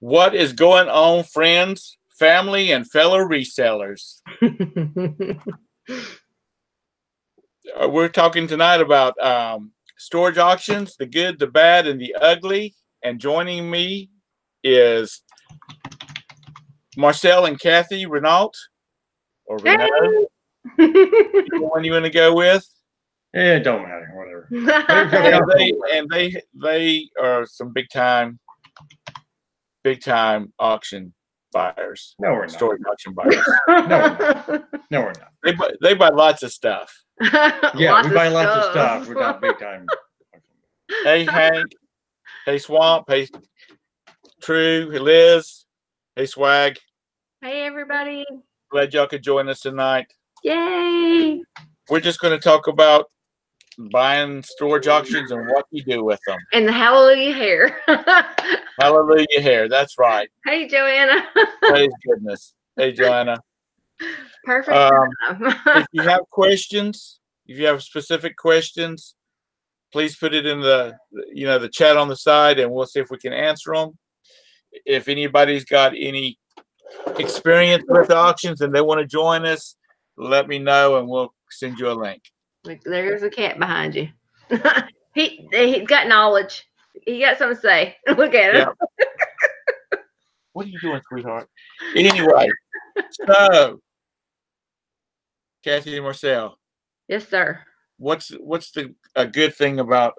What is going on, friends, family, and fellow resellers? We're talking tonight about storage auctions, the good, the bad, and the ugly. And joining me is Marcel and Kathy Renault, or Renault. The one you want to go with? Yeah, it don't matter, whatever. They are some big time auction buyers. No, we're not. Storage auction buyers. No, we're not. They buy lots of stuff. Yeah, we buy lots of stuff. We're not big time. Hey, Hank. Hey, Swamp. Hey, True. Hey, Liz. Hey, Swag. Hey, everybody. Glad y'all could join us tonight. Yay. We're just going to talk about buying storage auctions and what you do with them. And the hallelujah hair. Hallelujah hair. That's right. Hey, Joanna. Praise goodness. Hey, Joanna. Perfect. If you have questions, if you have specific questions, please put it in the chat on the side, and we'll see if we can answer them. If anybody's got any experience with auctions and they want to join us, let me know and we'll send you a link. There's a cat behind you. He's got knowledge. He got something to say. Look at him. Yeah. What are you doing, sweetheart? Anyway, so Kathy and Marcel. Yes, sir. What's a good thing about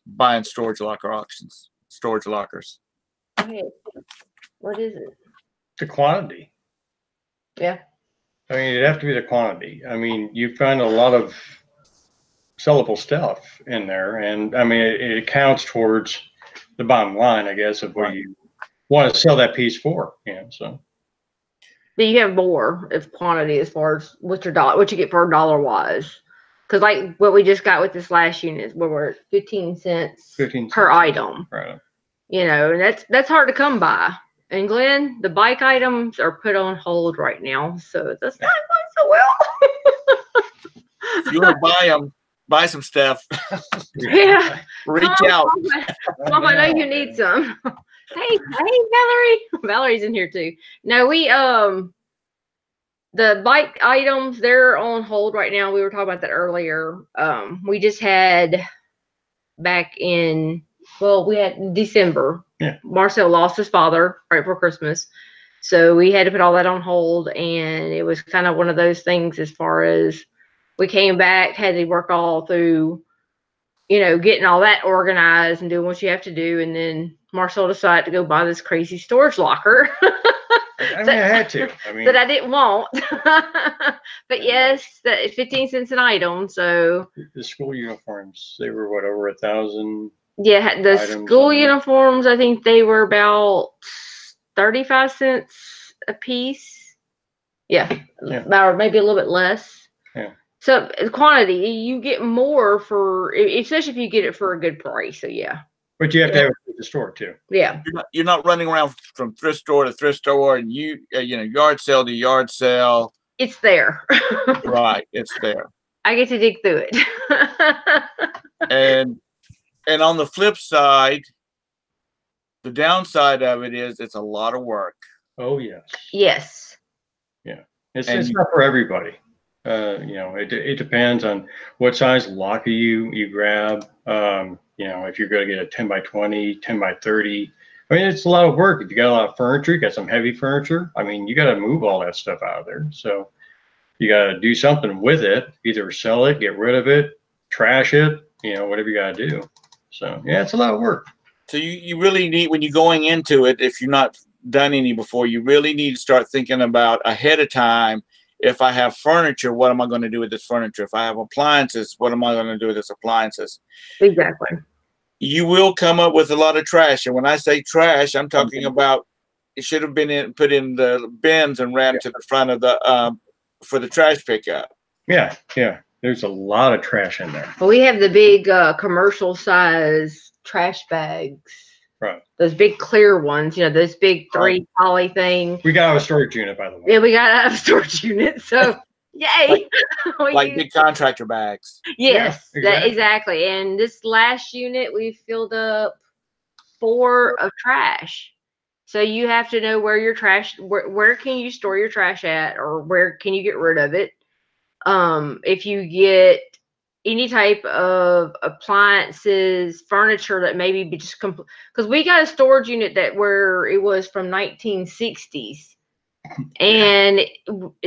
buying storage locker auctions? Storage lockers. Okay. What is it? The quantity. Yeah. I mean, it'd have to be the quantity. I mean, you find a lot of sellable stuff in there, and I mean, it counts towards the bottom line, I guess, of what you want to sell that piece for. So. But you have more of quantity as far as what you get per dollar wise. Because like what we just got with this last unit, where we're at 15 cents per item. Right. And that's hard to come by. And Glenn, the bike items are put on hold right now, so that's not going so well. If you want to buy them, buy some stuff. Yeah. Reach out. Mom, I know you need some. Hey, Valerie. Valerie's in here too. No, we the bike items, they're on hold right now. We were talking about that earlier. We just had back in we had December. Yeah. Marcel lost his father right before Christmas. So we had to put all that on hold, and it was kind of one of those things as far as we came back, had to work all through, getting all that organized and doing what you have to do. And then Marcel decided to go buy this crazy storage locker. I had to. That I didn't want. But yes, that is 15 cents an item. So the school uniforms, they were what, over 1,000? Yeah, the school uniforms, I think they were about 35 cents a piece. Yeah. Or maybe a little bit less. Yeah. So the quantity, you get more for, especially if you get it for a good price. So yeah. But you have to have it at the store too. Yeah. You're not running around from thrift store to thrift store and yard sale to yard sale. It's there. Right. It's there. I get to dig through it. And on the flip side, the downside of it is it's a lot of work. Oh, yes. Yes. Yeah. It's not for everybody. It depends on what size locker you grab. If you're going to get a 10 by 20, 10 by 30. I mean, it's a lot of work. If you got a lot of furniture, you got some heavy furniture. I mean, you got to move all that stuff out of there. So you got to do something with it. Either sell it, get rid of it, trash it, whatever you got to do. So, yeah, it's a lot of work. So you really need, when you're going into it, if you're not done any before, you really need to start thinking about ahead of time. If I have furniture, what am I going to do with this furniture? If I have appliances, what am I going to do with this appliances? Exactly. You will come up with a lot of trash. And when I say trash, I'm talking about it should have been put in the bins and ran to the front of the for the trash pickup. Yeah. There's a lot of trash in there. Well, we have the big commercial size trash bags. Right. Those big clear ones, those big 3 poly thing. We got out of a storage unit, by the way. Yeah, we got out of a storage unit. So, yay. like big contractor bags. Yes, yeah, exactly. And this last unit, we filled up 4 of trash. So you have to know where your trash, where can you store your trash at, or where can you get rid of it. If you get any type of appliances, furniture that maybe be just because we got a storage unit that where it was from 1960s, and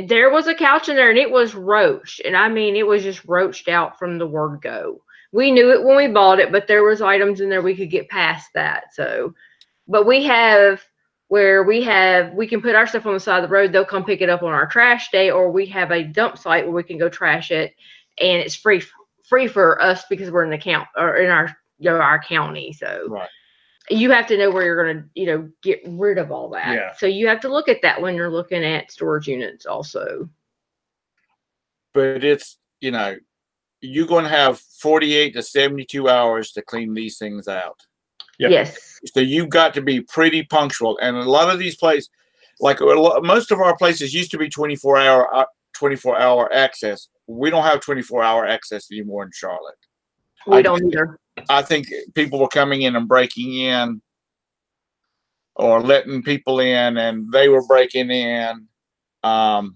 there was a couch in there and it was roached, and I mean it was just roached out from the word go. We knew it when we bought it, but there was items in there we could get past that. So, but we have where we can put our stuff on the side of the road. They'll come pick it up on our trash day, or we have a dump site where we can go trash it, and it's free for us because we're in the count or in our our county. So Right. You have to know where you're going to get rid of all that. Yeah. So you have to look at that when you're looking at storage units also. But it's you're going to have 48 to 72 hours to clean these things out. Yep. Yes. So you've got to be pretty punctual. And a lot of these places, like most of our places used to be 24-hour access. We don't have 24-hour access anymore in Charlotte. We don't either. I think people were coming in and breaking in or letting people in, and they were breaking in. And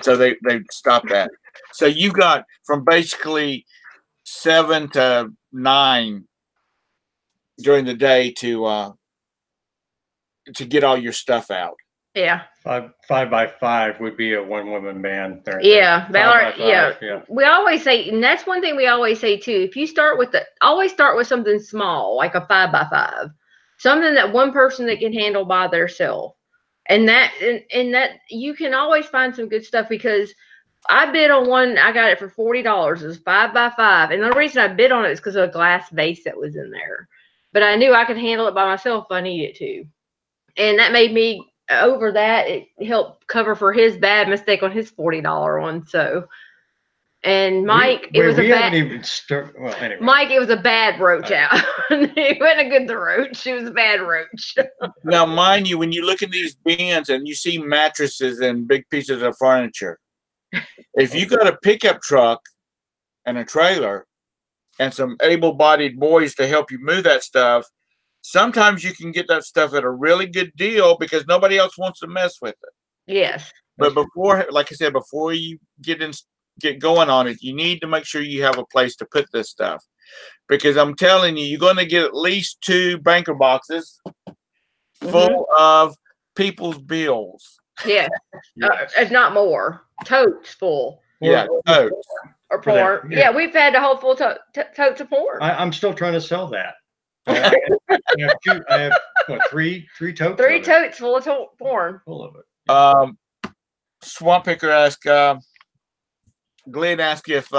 so they stopped that. So you got from basically 7 to 9 during the day to get all your stuff out. Yeah. 5 by 5 would be a one-woman band there. Yeah, Ballard. 5 by 5, Yeah. We always say, and that's one thing we always say too. If you always start with something small, like a 5 by 5, something that one person that can handle by themselves, and that you can always find some good stuff, because I bid on one. I got it for $40. It was 5 by 5, and the reason I bid on it is because of a glass vase that was in there. But I knew I could handle it by myself if I needed to, and that made me. Over that, it helped cover for his bad mistake on his $40 one. So, and Mike, it was a bad. Well, anyway. Mike, it was a bad roach out. It wasn't a good roach. It was a bad roach. Now, mind you, when you look at these bins and you see mattresses and big pieces of furniture, if you got a pickup truck and a trailer and some able-bodied boys to help you move that stuff, sometimes you can get that stuff at a really good deal because nobody else wants to mess with it. Yes. But before, like I said, before you get going on it, you need to make sure you have a place to put this stuff. Because I'm telling you, you're going to get at least 2 banker boxes full of people's bills. Yeah. If not more. Totes full. Yeah, totes. Or porn. Yeah, we've had a whole full totes of porn. I'm still trying to sell that. I have 3 totes. 3 totes full of porn. Full of it. Swamp Picker asked, Glenn asked if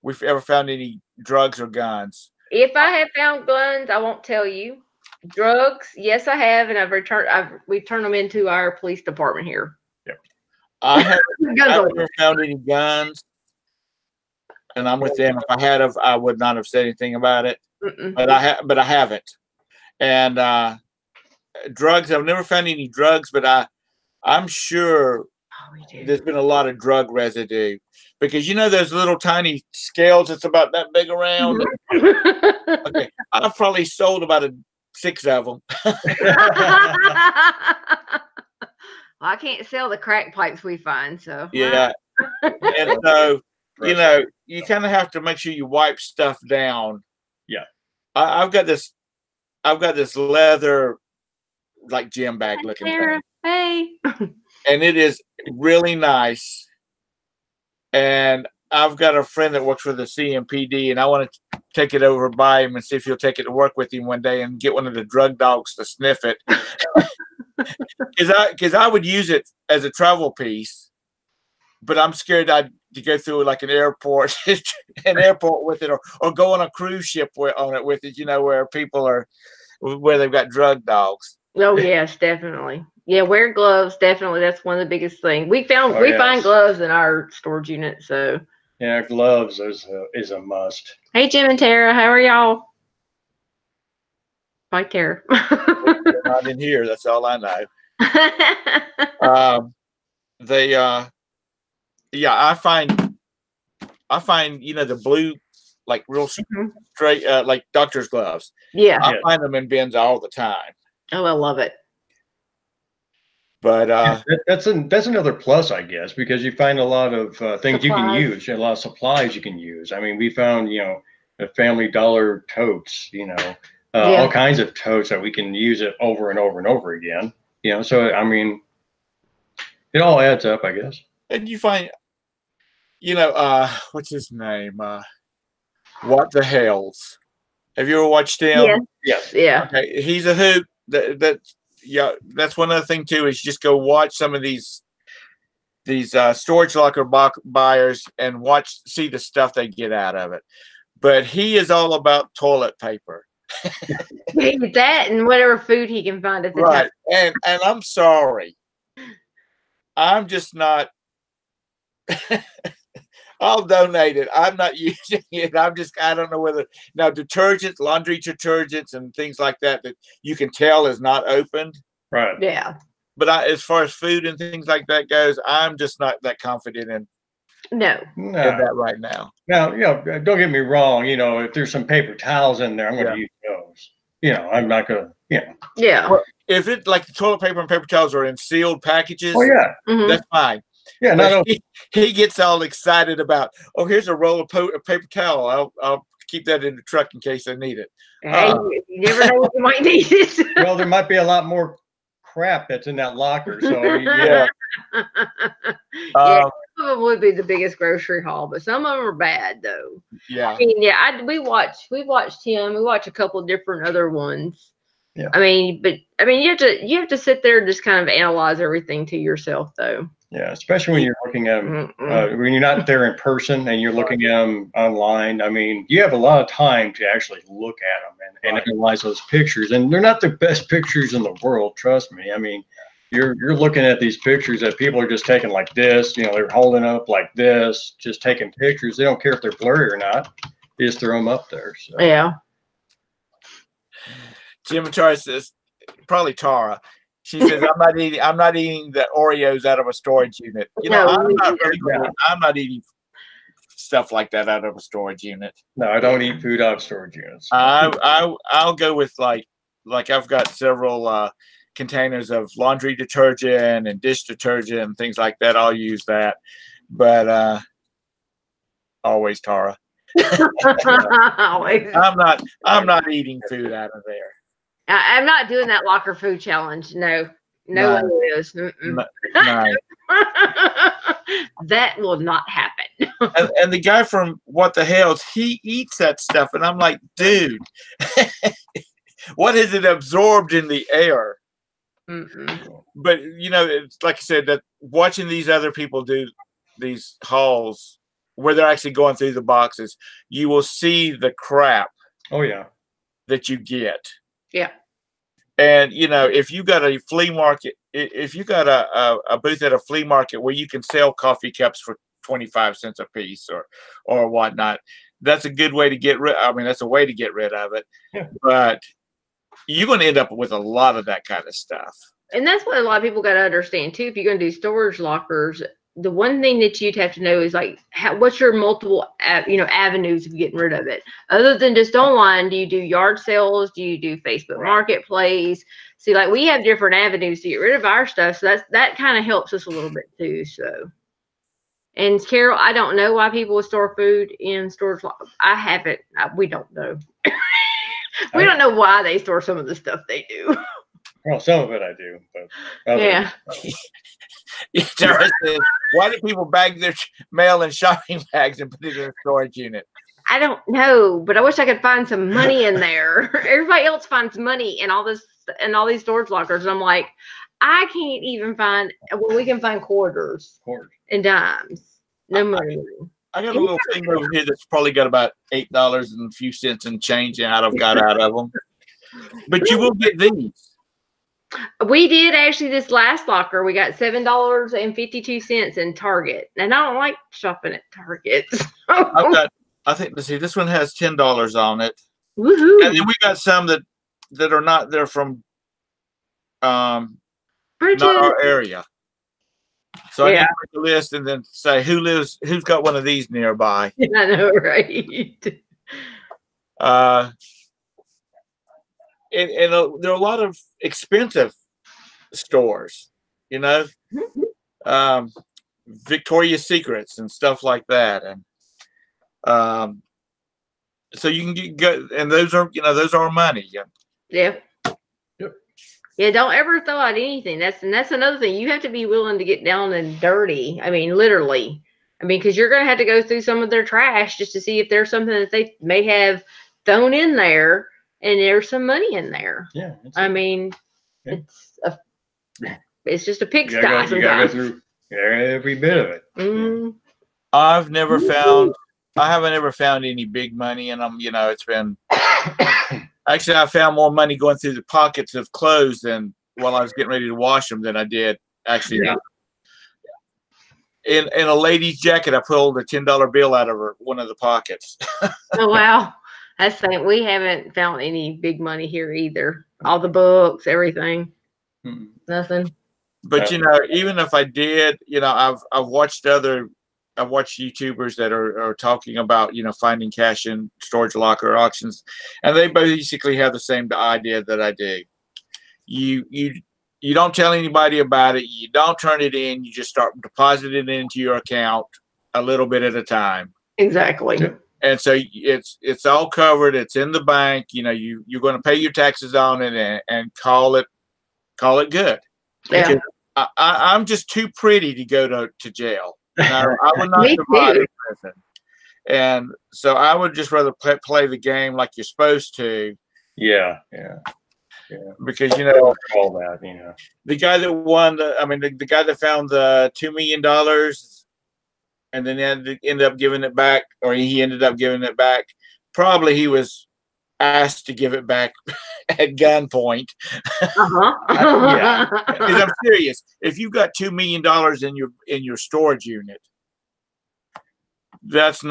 we've ever found any drugs or guns. If I have found guns, I won't tell you. Drugs, yes, I have, and we've turned them into our police department here. Yep. I've never found any guns, and I'm with them. If I had, I would not have said anything about it. But I haven't. And drugs, I've never found any drugs, but I'm sure there's been a lot of drug residue, because those little tiny scales that's about that big around. Okay, I've probably sold about 6 of them. I can't sell the crack pipes we find, so yeah. And so you kind of have to make sure you wipe stuff down. Yeah. I've got this leather like gym bag looking thing. Hey. And it is really nice. And I've got a friend that works for the CMPD, and I want to take it over by him and see if he'll take it to work with him one day and get one of the drug dogs to sniff it. Because I would use it as a travel piece, but I'm scared to go through like an airport with it, or go on a cruise ship on it with it, where people are, where they've got drug dogs. Oh yes, definitely. Yeah, wear gloves. Definitely, that's one of the biggest things we found. Find gloves in our storage unit. So yeah, gloves is a must. Hey, Jim and Tara, how are y'all? Hi, Tara. They're not in here. That's all I know. I find the blue like real Mhm. straight, like doctor's gloves. Yeah. I find them in bins all the time. Oh, I love it. But that's another plus, I guess, because you find a lot of things you can Supplies. use, a lot of supplies you can use. I mean, we found, the Family Dollar totes, all kinds of totes that we can use it over and over and over again. So I mean, it all adds up, I guess. and you find, what's his name? What the Hells? Have you ever watched him? Yes. Yes. Yeah. Okay, he's a hoot. Yeah, that's one other thing too. Is just go watch some of these storage locker buyers and see the stuff they get out of it. But he is all about toilet paper. That and whatever food he can find at the Right. time. And I'm sorry. I'm just not I'll donate it. I'm not using it. I don't know whether now detergents, laundry detergents and things like that you can tell is not opened. Right. Yeah. But as far as food and things like that goes, I'm just not that confident in that right now. Now, don't get me wrong. If there's some paper towels in there, I'm going to use those. I'm not going to, Yeah. Well, if it like the toilet paper and paper towels are in sealed packages, oh yeah, that's fine. Yeah, but he gets all excited about, oh, here's a roll of paper towel. I'll keep that in the truck in case I need it. Hey, you never know what you might need it. Well, there might be a lot more crap that's in that locker. So yeah. Some of them would be the biggest grocery haul, but some of them are bad though. Yeah. I mean, we watched him. We watched a couple of different other ones. Yeah. I mean, you have to sit there and just kind of analyze everything to yourself though. Yeah, especially when you're looking at them, when you're not there in person and you're looking at them online. I mean, you have a lot of time to actually look at them and analyze those pictures. And they're not the best pictures in the world, trust me. I mean, you're looking at these pictures that people are just taking like this. They're holding up like this, just taking pictures. They don't care if they're blurry or not. They just throw them up there. So. Yeah. Jim and Tara says, probably Tara. She says, I'm not eating the Oreos out of a storage unit. I'm not eating stuff like that out of a storage unit. No, I don't eat food out of storage units. I'll go with like I've got several containers of laundry detergent and dish detergent and things like that. I'll use that. But always Tara. Always. I'm not eating food out of there. I'm not doing that locker food challenge. No one is. No. That will not happen. and the guy from What the Hells, he eats that stuff, and I'm like, dude, what has it absorbed in the air? But it's like I said, that watching these other people do these hauls where they're actually going through the boxes, you will see the crap. Oh yeah, that you get. Yeah. And if you got a flea market, if you got a booth at a flea market where you can sell coffee cups for 25 cents a piece or whatnot, that's a good way to get rid. I mean, that's a way to get rid of it. Yeah. But you're going to end up with a lot of that kind of stuff. And that's what a lot of people got to understand too. If you're going to do storage lockers, the one thing that you'd have to know is like, what's your multiple, avenues of getting rid of it? Other than just online, do you do yard sales? Do you do Facebook Marketplace? See, like we have different avenues to get rid of our stuff. So that kind of helps us a little bit too. So, and Carol, I don't know why people would store food in storage. I haven't. We don't know. We don't know why they store some of the stuff they do. Well, some of it I do, but yeah. Says, why do people bag their mail in shopping bags and put it in a storage unit? I don't know, but I wish I could find some money in there. Everybody else finds money in all these storage lockers. And I'm like, I can't even find we can find quarters and dimes. No money. I got a little thing over here that's probably got about $8 and a few cents and change I've got out of them. But you will get these. We did actually this last locker. We got $7.52 in Target, and I don't like shopping at Target. I think let's see, this one has $10 on it. Woohoo! And then we got some that are not. They're from not our area. So I can make a list and then say who's got one of these nearby. I know, right? And there are a lot of expensive stores, you know, Victoria's Secrets and stuff like that. And so you can get, and those are money. Yeah. Yep. Yeah, don't ever throw out anything. That's another thing. You have to be willing to get down and dirty. I mean, literally. I mean, because you're going to have to go through some of their trash just to see if there's something that they may have thrown in there, and there's some money in there. Yeah. I mean, it's just a pigsty. You gotta go through every bit of it. Mm-hmm. I haven't ever found any big money in them. You know, it's been actually, I found more money going through the pockets of clothes than while I was getting ready to wash them than I did actually. Yeah. In a lady's jacket, I pulled a $10 bill out of one of the pockets. Oh wow, that's saying we haven't found any big money here either. All the books, everything, nothing. But you know, even if I did, you know, I've watched YouTubers that are talking about, you know, finding cash in storage locker auctions, and they basically have the same idea that I do. You don't tell anybody about it. You don't turn it in. You just start depositing it into your account a little bit at a time. Exactly. And so it's all covered. It's in the bank. You know, you're going to pay your taxes on it and call it good. Yeah. I'm just too pretty to go to jail. You know, I would not survive in prison. And so I would just rather play the game like you're supposed to. Yeah. Because, you know, all that, you know, the guy that won the guy that found the $2 million and then ended up giving it back, or he ended up giving it back. Probably he was asked to give it back at gunpoint. Yeah, because I'm serious. If you've got $2 million in your storage unit, there's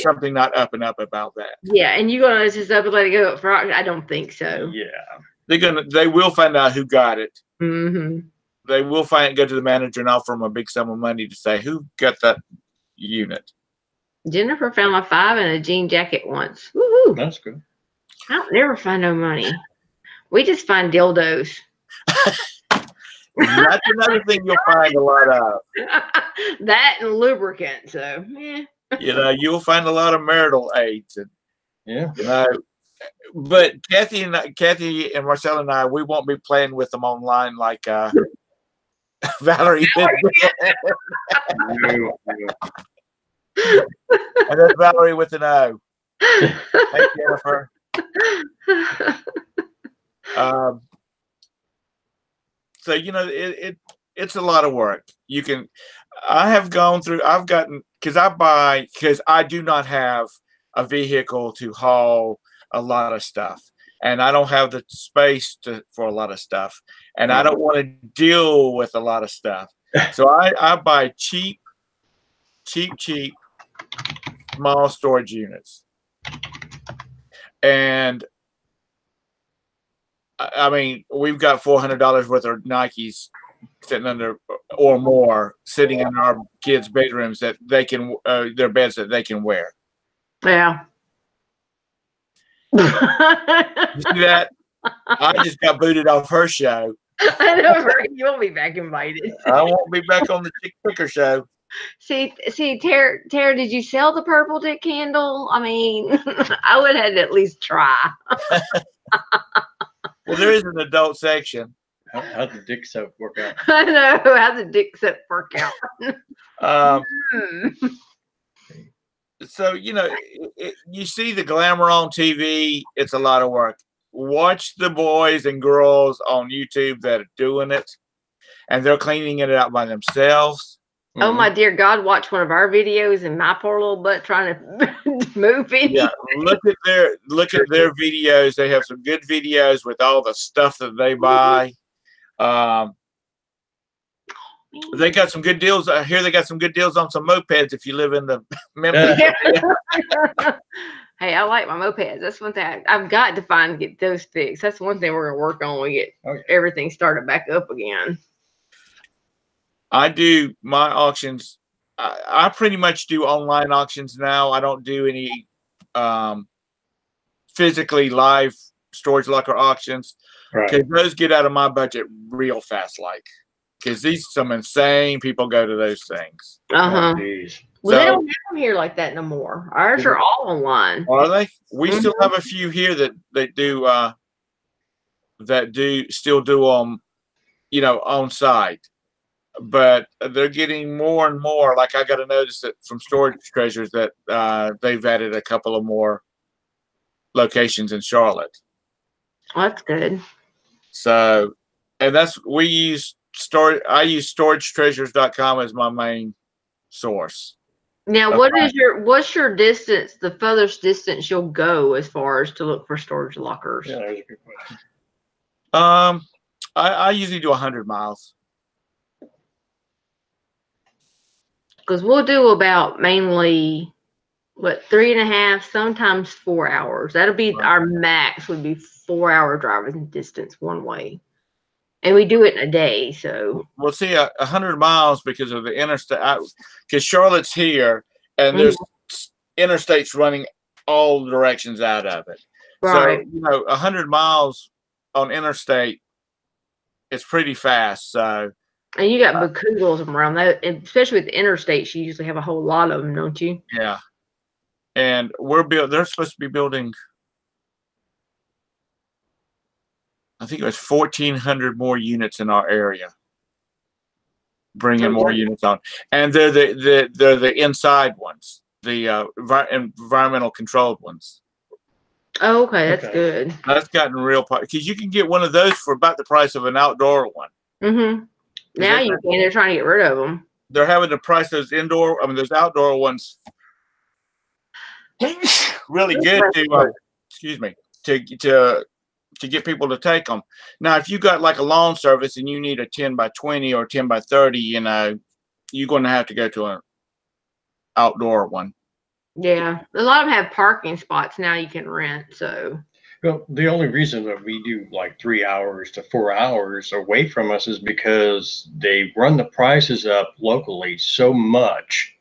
something not up and up about that. Yeah, and you're gonna just up and let it go for auction? I don't think so. Yeah, they will find out who got it. Mm-hmm. They will go to the manager and offer him a big sum of money to say who got that unit. Jennifer found my 5 in a jean jacket once. Woo-hoo. That's good. I don't never find no money. We just find dildos. That's another thing you'll find a lot of. That and lubricant. So, yeah. You know, you'll find a lot of marital aids. And, yeah. You know, but Kathy and Marcella and I, we won't be playing with them online like Valerie did. And that's Valerie with an O. Hey, Jennifer. So, you know, it's a lot of work. I've gotten, because I do not have a vehicle to haul a lot of stuff, and I don't have the space for a lot of stuff, and I don't want to deal with a lot of stuff. So I buy cheap small storage units. And I mean, we've got $400 worth of Nikes sitting under or more sitting in our kids' bedrooms that they can, their beds that they can wear. Yeah. You see that? I just got booted off her show. I know, you won't be back invited. I won't be back on the Chick Picker show. See, Tara, did you sell the purple dick candle? I mean, I would have to at least try. Well, there is an adult section. How'd the dick soap work out? I know. How'd the dick soap work out? So, you know, you see the glamour on TV. It's a lot of work. Watch the boys and girls on YouTube that are doing it, and they're cleaning it out by themselves. Oh, my dear God, watch one of our videos and my poor little butt trying to move in. Yeah, look at their videos. They have some good videos with all the stuff that they buy. They got some good deals. I hear they got some good deals on some mopeds if you live in the Memphis area. Hey, I like my mopeds. That's one thing I've got to get those fixed. That's one thing we're going to work on when we get everything started back up again. I do my auctions. I pretty much do online auctions now. I don't do any physically live storage locker auctions, because those get out of my budget real fast, like, because these some insane people go to those things. Well, they don't have them here like that no more. Ours are all online. Are they? We still have a few here that still do them, on site, but they're getting more and more. Like, I got to notice that from Storage Treasures that they've added a couple of more locations in Charlotte. Well, that's good. So, and I use storagetreasures.com as my main source. Now, what's your distance, the furthest distance you'll go as far as to look for storage lockers? Yeah, that's a good question. I usually do 100 miles. Because we'll do about mainly 3.5, sometimes 4 hours. That'll be our max, would be 4-hour driving distance one way. And we do it in a day, so. We'll see 100 miles because of the interstate, because Charlotte's here, and there's interstates running all directions out of it. Right. So, 100 miles on interstate is pretty fast. So. And you got Bacoodles around that, especially with the interstates. You usually have a whole lot of them, don't you? Yeah. And they're supposed to be building, I think it was 1,400 more units in our area, bringing more units on, and they're the inside ones, the environmental controlled ones. Oh, okay, that's good. That's gotten real because you can get one of those for about the price of an outdoor one. Mm-hmm. Now you can. They're trying to get rid of them. They're having to price those those outdoor ones really good to get people to take them. Now, if you got like a lawn service and you need a 10 by 20 or 10 by 30, you're going to have to go to an outdoor one. Yeah, a lot of them have parking spots now you can rent. So. Well, the only reason that we do like 3 hours to 4 hours away from us is because they run the prices up locally so much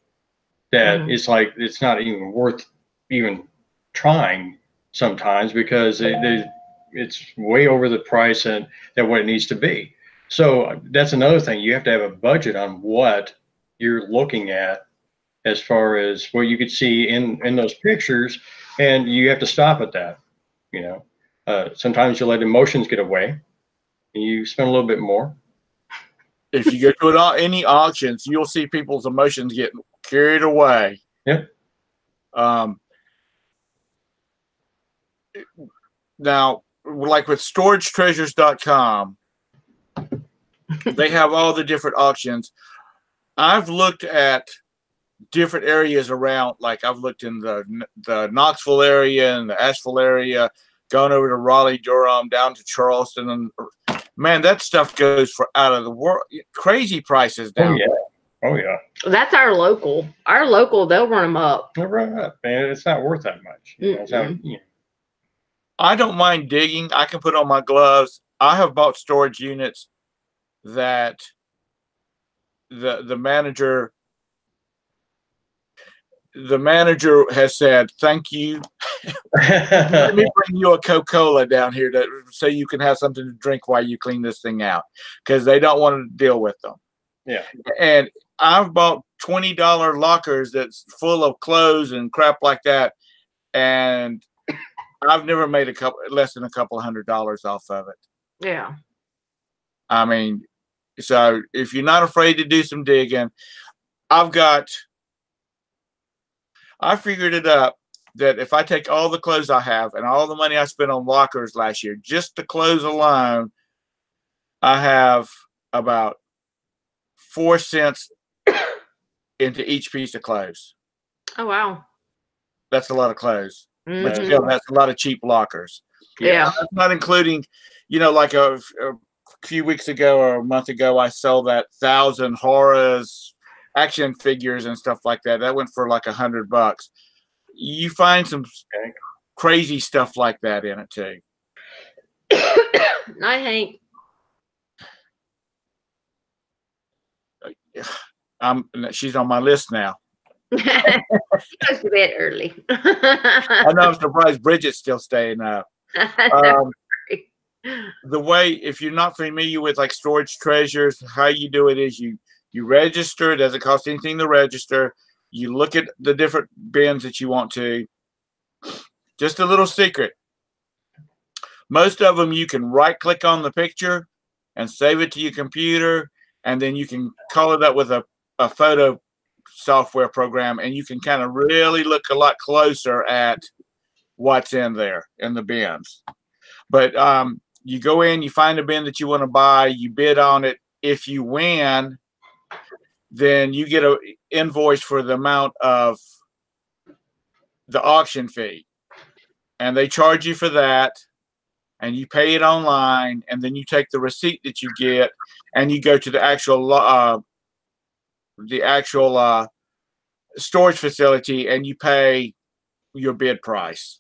that it's like it's not even worth even trying sometimes, because it's way over the price than what it needs to be. So that's another thing. You have to have a budget on what you're looking at as far as what you could see in those pictures, and you have to stop at that. Sometimes you let emotions get away and you spend a little bit more. If you go to any auctions, you'll see people's emotions get carried away. Yep. Now, like with storagetreasures.com, they have all the different auctions. I've looked at different areas around, like I've looked in the Knoxville area and the Asheville area, gone over to Raleigh, Durham, down to Charleston, and man, that stuff goes for out of the world, crazy prices down. Oh yeah. That's our local. Our local, they'll run them up. They'll run up, man. It's not worth that much. I don't mind digging. I can put on my gloves. I have bought storage units that the manager has said, "Thank you. Let me bring you a Coca-Cola down here so you can have something to drink while you clean this thing out," because they don't want to deal with them. Yeah. And I've bought $20 lockers that's full of clothes and crap like that, and I've never made less than a couple $100 off of it. Yeah. I mean, so if you're not afraid to do some digging, I figured it up that if I take all the clothes I have and all the money I spent on lockers last year, just the clothes alone, I have about 4 cents into each piece of clothes. Oh, wow. That's a lot of clothes. But still, that's a lot of cheap lockers. Yeah. That's not including, like a few weeks ago or a month ago, I sold that 1,000 Horus action figures and stuff like that. That went for like $100. You find some crazy stuff like that in it too. Night, Hank. She's on my list now. Goes to bed early. I know, I'm surprised Bridget's still staying up. The way, if you're not familiar with like storage treasures, how you do it is you register. It doesn't cost anything to register. You look at the different bins that you want to. Just a little secret. Most of them you can right click on the picture and save it to your computer, and then you can call it up with a photo software program, and you can kind of really look a lot closer at what's in there in the bins. But you go in, you find a bin that you want to buy, you bid on it. If you win, then you get an invoice for the amount of the auction fee, and they charge you for that, and you pay it online, and then you take the receipt that you get and you go to the actual storage facility and you pay your bid price.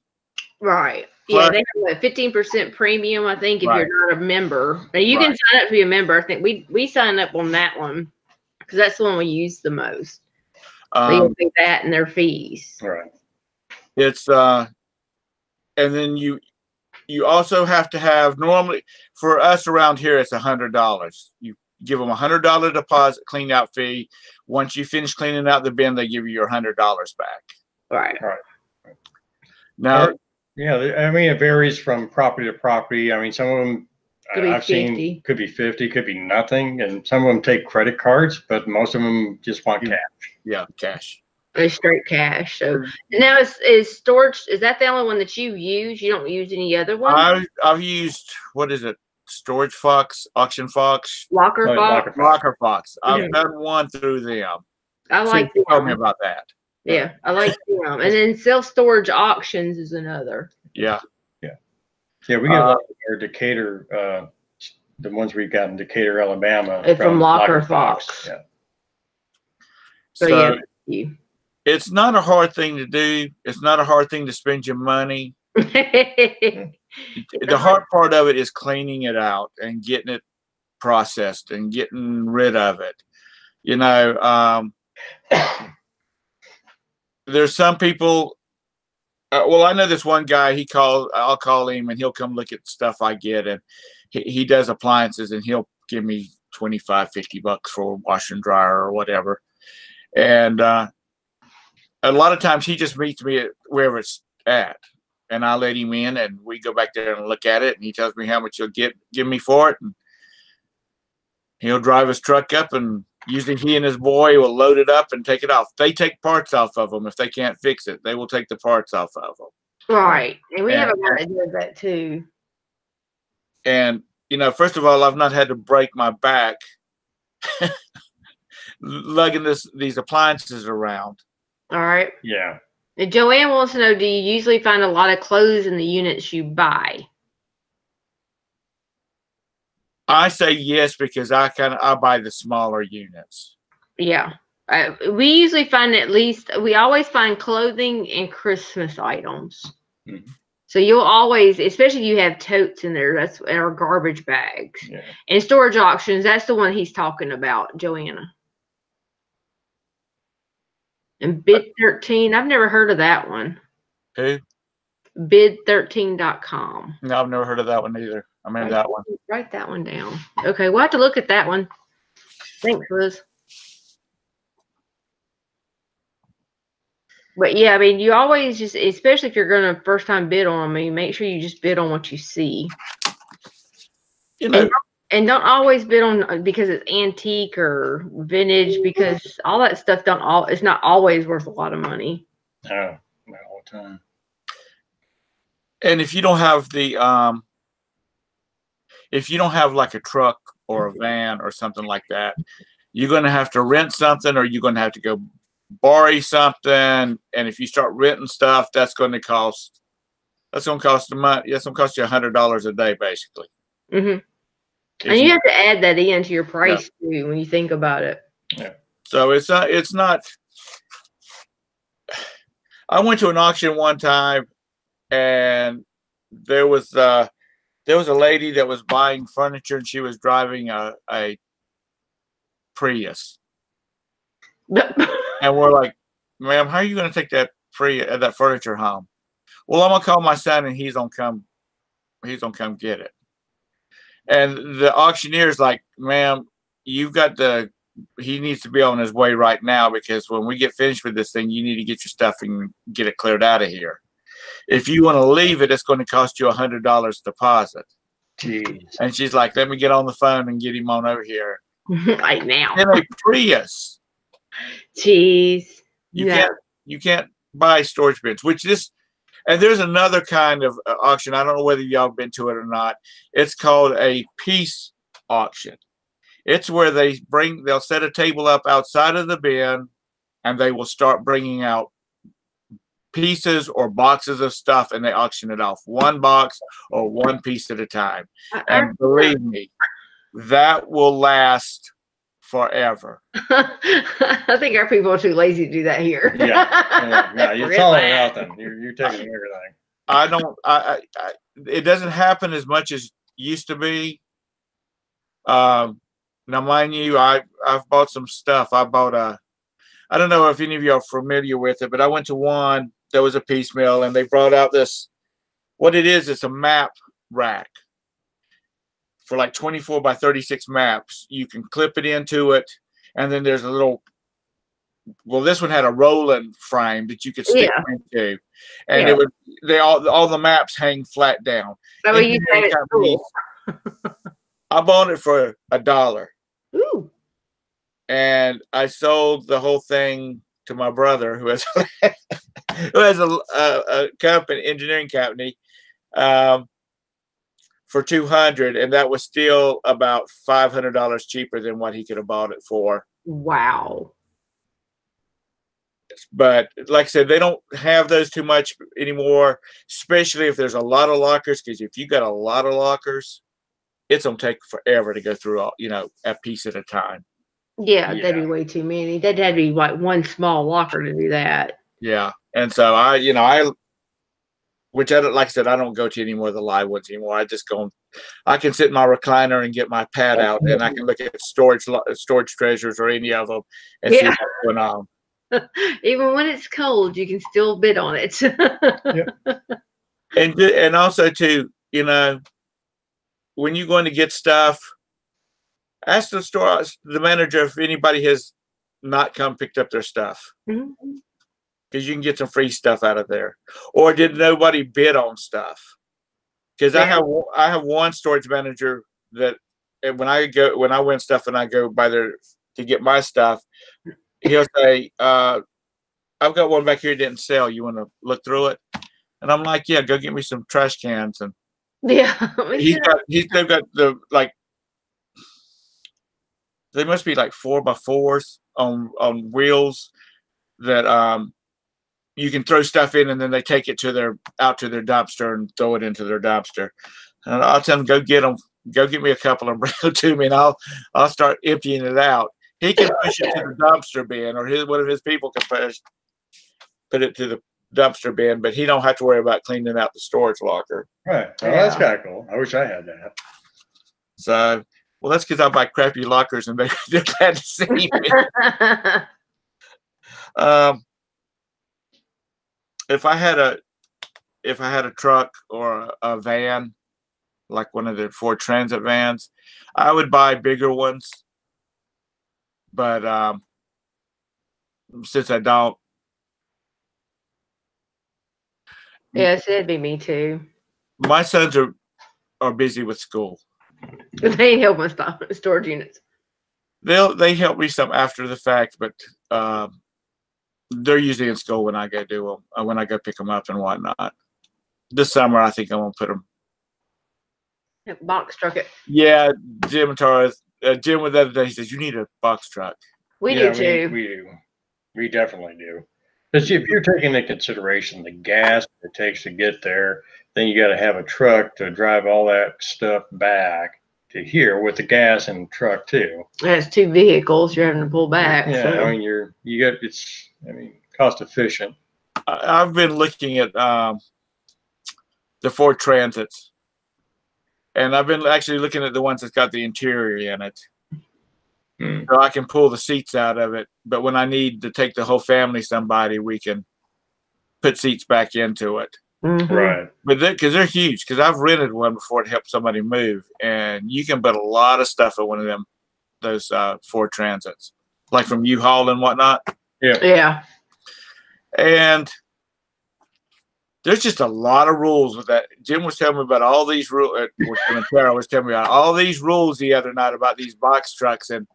Right. Yeah, they have a 15% premium, I think, if you're not a member. Now, you can sign up to be a member. I think we signed up on that one because that's the one we use the most. So you'll pay that and their fees. Right. It's and then you also have to have, normally for us around here, it's $100. You give them $100 deposit clean out fee. Once you finish cleaning out the bin, they give you your $100 back. Right. Now, yeah, I mean, it varies from property to property. I mean, some of them I've seen could be 50, could be nothing, and some of them take credit cards, but most of them just want cash. Yeah, cash. Straight cash. So now is storage, is that the only one that you use? You don't use any other one? I've used, what is it? Storage Fox, Auction Fox, Locker Fox. I've done one through them. I like them. Tell me about that. Yeah, I like them. And then self-storage auctions is another. Yeah, we get a lot of our Decatur, the ones we got in Decatur, Alabama, from Locker Fox. Yeah. So it's not a hard thing to do. It's not a hard thing to spend your money. The hard part of it is cleaning it out and getting it processed and getting rid of it. You know, there's some people. Well, I know this one guy. I'll call him and he'll come look at stuff I get, and he does appliances, and he'll give me $25-$50 for a washer and dryer or whatever. And a lot of times he just meets me at wherever it's at, and I let him in, and we go back there and look at it, and he tells me how much he'll give me for it, and he'll drive his truck up, and usually he and his boy will load it up and take it off. They take parts off of them. If they can't fix it, they will take the parts off of them. Right. And we have a guy that does that too. And, you know, first of all, I've not had to break my back lugging these appliances around. All right. Yeah. And Joanne wants to know, do you usually find a lot of clothes in the units you buy? I say yes, because I buy the smaller units. Yeah. We usually find we always find clothing and Christmas items. Mm-hmm. So you'll always, especially if you have totes in there, or garbage bags. Yeah. And storage auctions, that's the one he's talking about, Joanna. And Bid 13, I've never heard of that one. Who? Bid13.com. No, I've never heard of that one either. I mean, that one. Write that one down. Okay, we'll have to look at that one. Thanks, Liz. But yeah, I mean, you always just, especially if you're going to first time bid on them, make sure you just bid on what you see. You know, and don't always bid on because it's antique or vintage, because all that stuff it's not always worth a lot of money. No, not all the time. And if you don't have like a truck or a van or something like that, you're going to have to rent something, or you're going to have to go borrow something. And if you start renting stuff, that's going to cost the money. That's going to cost you $100 a day, basically. Mm-hmm. And you have to add that into your price too when you think about it. Yeah. So it's not. I went to an auction one time, and there was a lady that was buying furniture, and she was driving a Prius. And we're like, ma'am, how are you going to take that furniture home? Well, I'm gonna call my son and he's gonna come get it. And the auctioneer's like, ma'am, he needs to be on his way right now, because when we get finished with this thing, you need to get your stuff and get it cleared out of here. If you want to leave it, it's going to cost you $100 deposit. Jeez. And she's like, let me get on the phone and get him on over here. Right now. In a Prius. Jeez. You can't buy storage bins, and there's another kind of auction. I don't know whether y'all been to it or not. It's called a piece auction. It's where they'll set a table up outside of the bin, and they will start bringing out pieces or boxes of stuff, and they auction it off one box or one piece at a time. And believe me, that will last forever. I think our people are too lazy to do that here. Yeah, you're selling it out then. You're taking everything. It doesn't happen as much as used to be. Now, mind you, I've bought some stuff. I don't know if any of you are familiar with it, but I went to one that was a piece mill, and they brought out this, what it is, it's a map rack for like 24 by 36 maps. You can clip it into it, and then there's a little, well, this one had a rolling frame that you could stick into, and it would, all the maps hang flat down. So you said it's cool. I bought it for $1. Ooh. And I sold the whole thing to my brother, who has a company, engineering company, for $200, and that was still about $500 cheaper than what he could have bought it for. Wow. But like I said, they don't have those too much anymore, especially if there's a lot of lockers, because if you got a lot of lockers, it's going to take forever to go through all, a piece at a time. Yeah, that'd be way too many. That'd have to be like one small locker to do that. Yeah. And so like I said, I don't go to any more of the live ones anymore. I can sit in my recliner and get my pad out, and I can look at storage treasures or any of them and see what's going on. Even when it's cold, you can still bid on it. And also too, when you're going to get stuff, ask the manager if anybody has not picked up their stuff, because you can get some free stuff out of there. Or did nobody bid on stuff? Because I have one storage manager that when I win stuff and I go by there to get my stuff, he'll say, I've got one back here that didn't sell. You want to look through it? And I'm like, yeah, go get me some trash cans. And he's still got they must be like 4x4s on wheels that you can throw stuff in, and then they take it out to their dumpster and throw it into their dumpster. And I'll tell them, go get me a couple and bring them to me, and I'll start emptying it out. He can push it to the dumpster bin, or one of his people can put it to the dumpster bin, but he don't have to worry about cleaning out the storage locker. Right. Well, that's kind of cool. I wish I had that. So, well, that's because I buy crappy lockers, and they're glad to see me. If I had a truck or a van, like one of the Ford Transit vans, I would buy bigger ones. But since I don't, yes, it'd be me too. My sons are busy with school. They ain't helping stop storage units. They help me some after the fact, but they're usually in school when I go when I go pick them up and whatnot. This summer, I think I'm gonna put them. Box truck it. Yeah, Jim and Tara. Jim the other day, he says, you need a box truck. We do too. We do. We definitely do. Because if you're taking into consideration the gas it takes to get there, then you got to have a truck to drive all that stuff back to here with the gas and the truck too. That's 2 vehicles you're having to pull back. Yeah, so. I mean it's cost efficient. I've been looking at the Ford Transits, and I've been actually looking at the ones that's got the interior in it. so I can pull the seats out of it. But when I need to take the whole family somebody, we can put seats back into it. Right. But because they're huge, because I've rented one before to help somebody move, and you can put a lot of stuff in one of those Ford Transits, like from U-Haul and whatnot. Yeah. And there's just a lot of rules with that. Jim was telling me about all these rules. Tara was telling me about all these rules the other night about these box trucks, and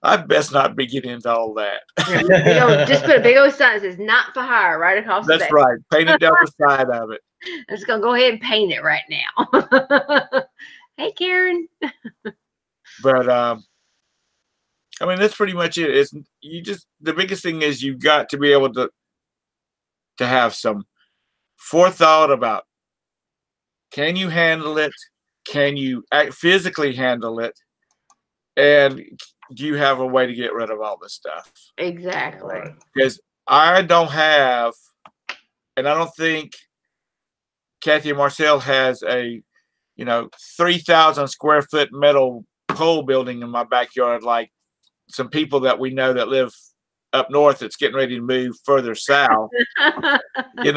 I best not be getting into all that. Just put a big old sign that says "Not for hire" right across the back. That's right. Paint it down the side of it. I'm just gonna go ahead and paint it right now. Hey, Karen. But I mean, that's pretty much it. It's the biggest thing is you've got to be able to have some forethought about, can you handle it? Can you physically handle it? And do you have a way to get rid of all this stuff? Exactly. Because I don't have, and I don't think Kathy and Marcel has a, 3,000 square foot metal pole building in my backyard like some people that we know that live up north that's getting ready to move further south. And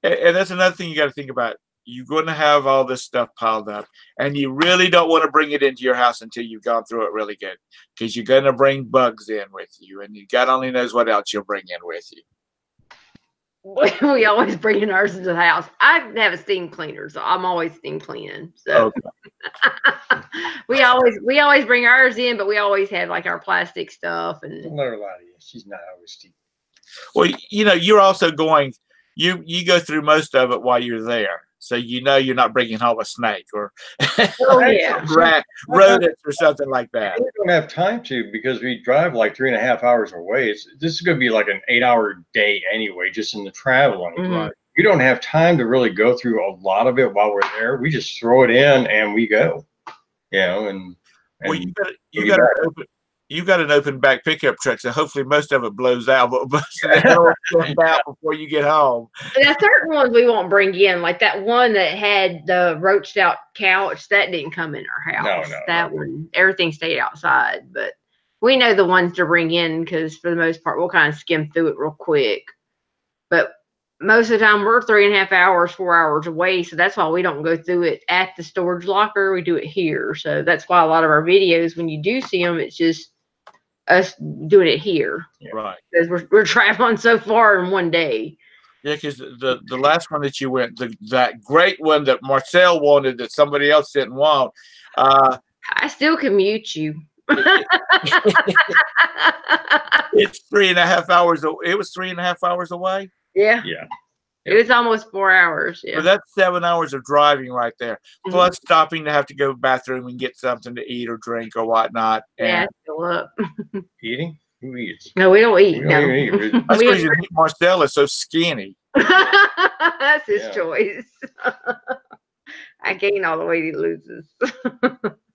that's another thing you got to think about. You're going to have all this stuff piled up, and you really don't want to bring it into your house until you've gone through it really good, because you're going to bring bugs in with you, and God only knows what else you'll bring in with you. We always bring in ours into the house. I have a steam cleaner, so I'm always steam cleaning. So okay. we always bring ours in, but we always have like our plastic stuff. And don't let her lie to you. She's not always steam. Well, you're also going. You go through most of it while you're there. So you're not bringing home a snake or rodents or something like that. We don't have time to, because we drive like 3.5 hours away. This is going to be like an 8-hour day anyway, just in the traveling. Right. We don't have time to really go through a lot of it while we're there. We just throw it in and we go. And well, you've got an open back pickup truck, so hopefully most of it blows out, but most of it will blow out before you get home. Now, certain ones we won't bring in, like that one that had the roached out couch, that didn't come in our house. No, one, everything stayed outside. But we know the ones to bring in, because for the most part, we'll kind of skim through it real quick. But most of the time, we're 3.5 hours, 4 hours away, so that's why we don't go through it at the storage locker. We do it here. So that's why a lot of our videos, when you do see them, it's just us doing it here, right? Because we're traveling so far in one day. Yeah, because the last one that you went, that great one that Marcel wanted that somebody else didn't want. I still commute you. It's 3.5 hours. It was 3.5 hours away. Yeah. It was almost 4 hours. Yeah. So that's 7 hours of driving right there. Plus stopping to have to go to the bathroom and get something to eat or drink or whatnot. Yeah, fill up. Eating? Who eats? No, we don't eat. We don't even eat. That's because Marcel is so skinny. That's his choice. I gain all the weight he loses.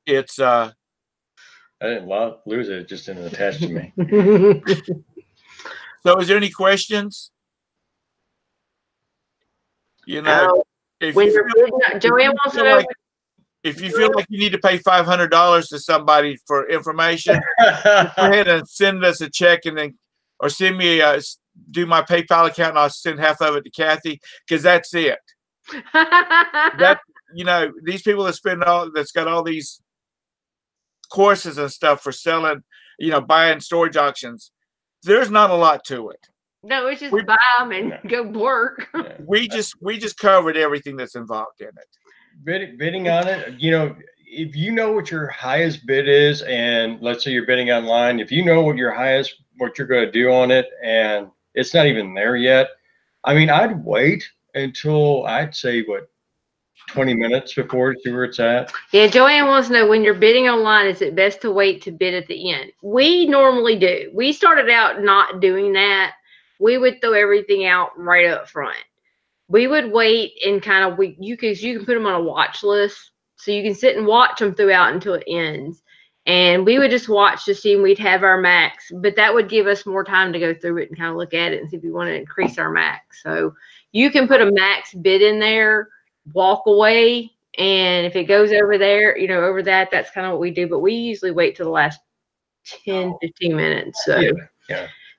It's I didn't lose it; it just didn't attach to me. So, is there any questions? If you feel like you need to pay $500 to somebody for information, just go ahead and send us a check, or send me do my PayPal account, and I'll send half of it to Kathy, because that's it. These people that's got all these courses and stuff for selling, buying storage auctions. There's not a lot to it. No, it's just buy them and go work. We just covered everything that's involved in it. Bidding on it, if you know what your highest bid is, and let's say you're bidding online, if you know what you're going to do on it, and it's not even there yet, I mean, I'd wait until, I'd say, 20 minutes before to see where it's at. Yeah, Joanne wants to know, when you're bidding online, is it best to wait to bid at the end? We normally do. We started out not doing that. We would throw everything out right up front. We would wait and you can put them on a watch list, so you can sit and watch them throughout until it ends. And we would just watch to see, and we'd have our max, but that would give us more time to go through it and kind of look at it and see if we want to increase our max. So you can put a max bid in there, walk away, And if it goes over there, over that, that's kind of what we do. But we usually wait till the last 10, 15 minutes. So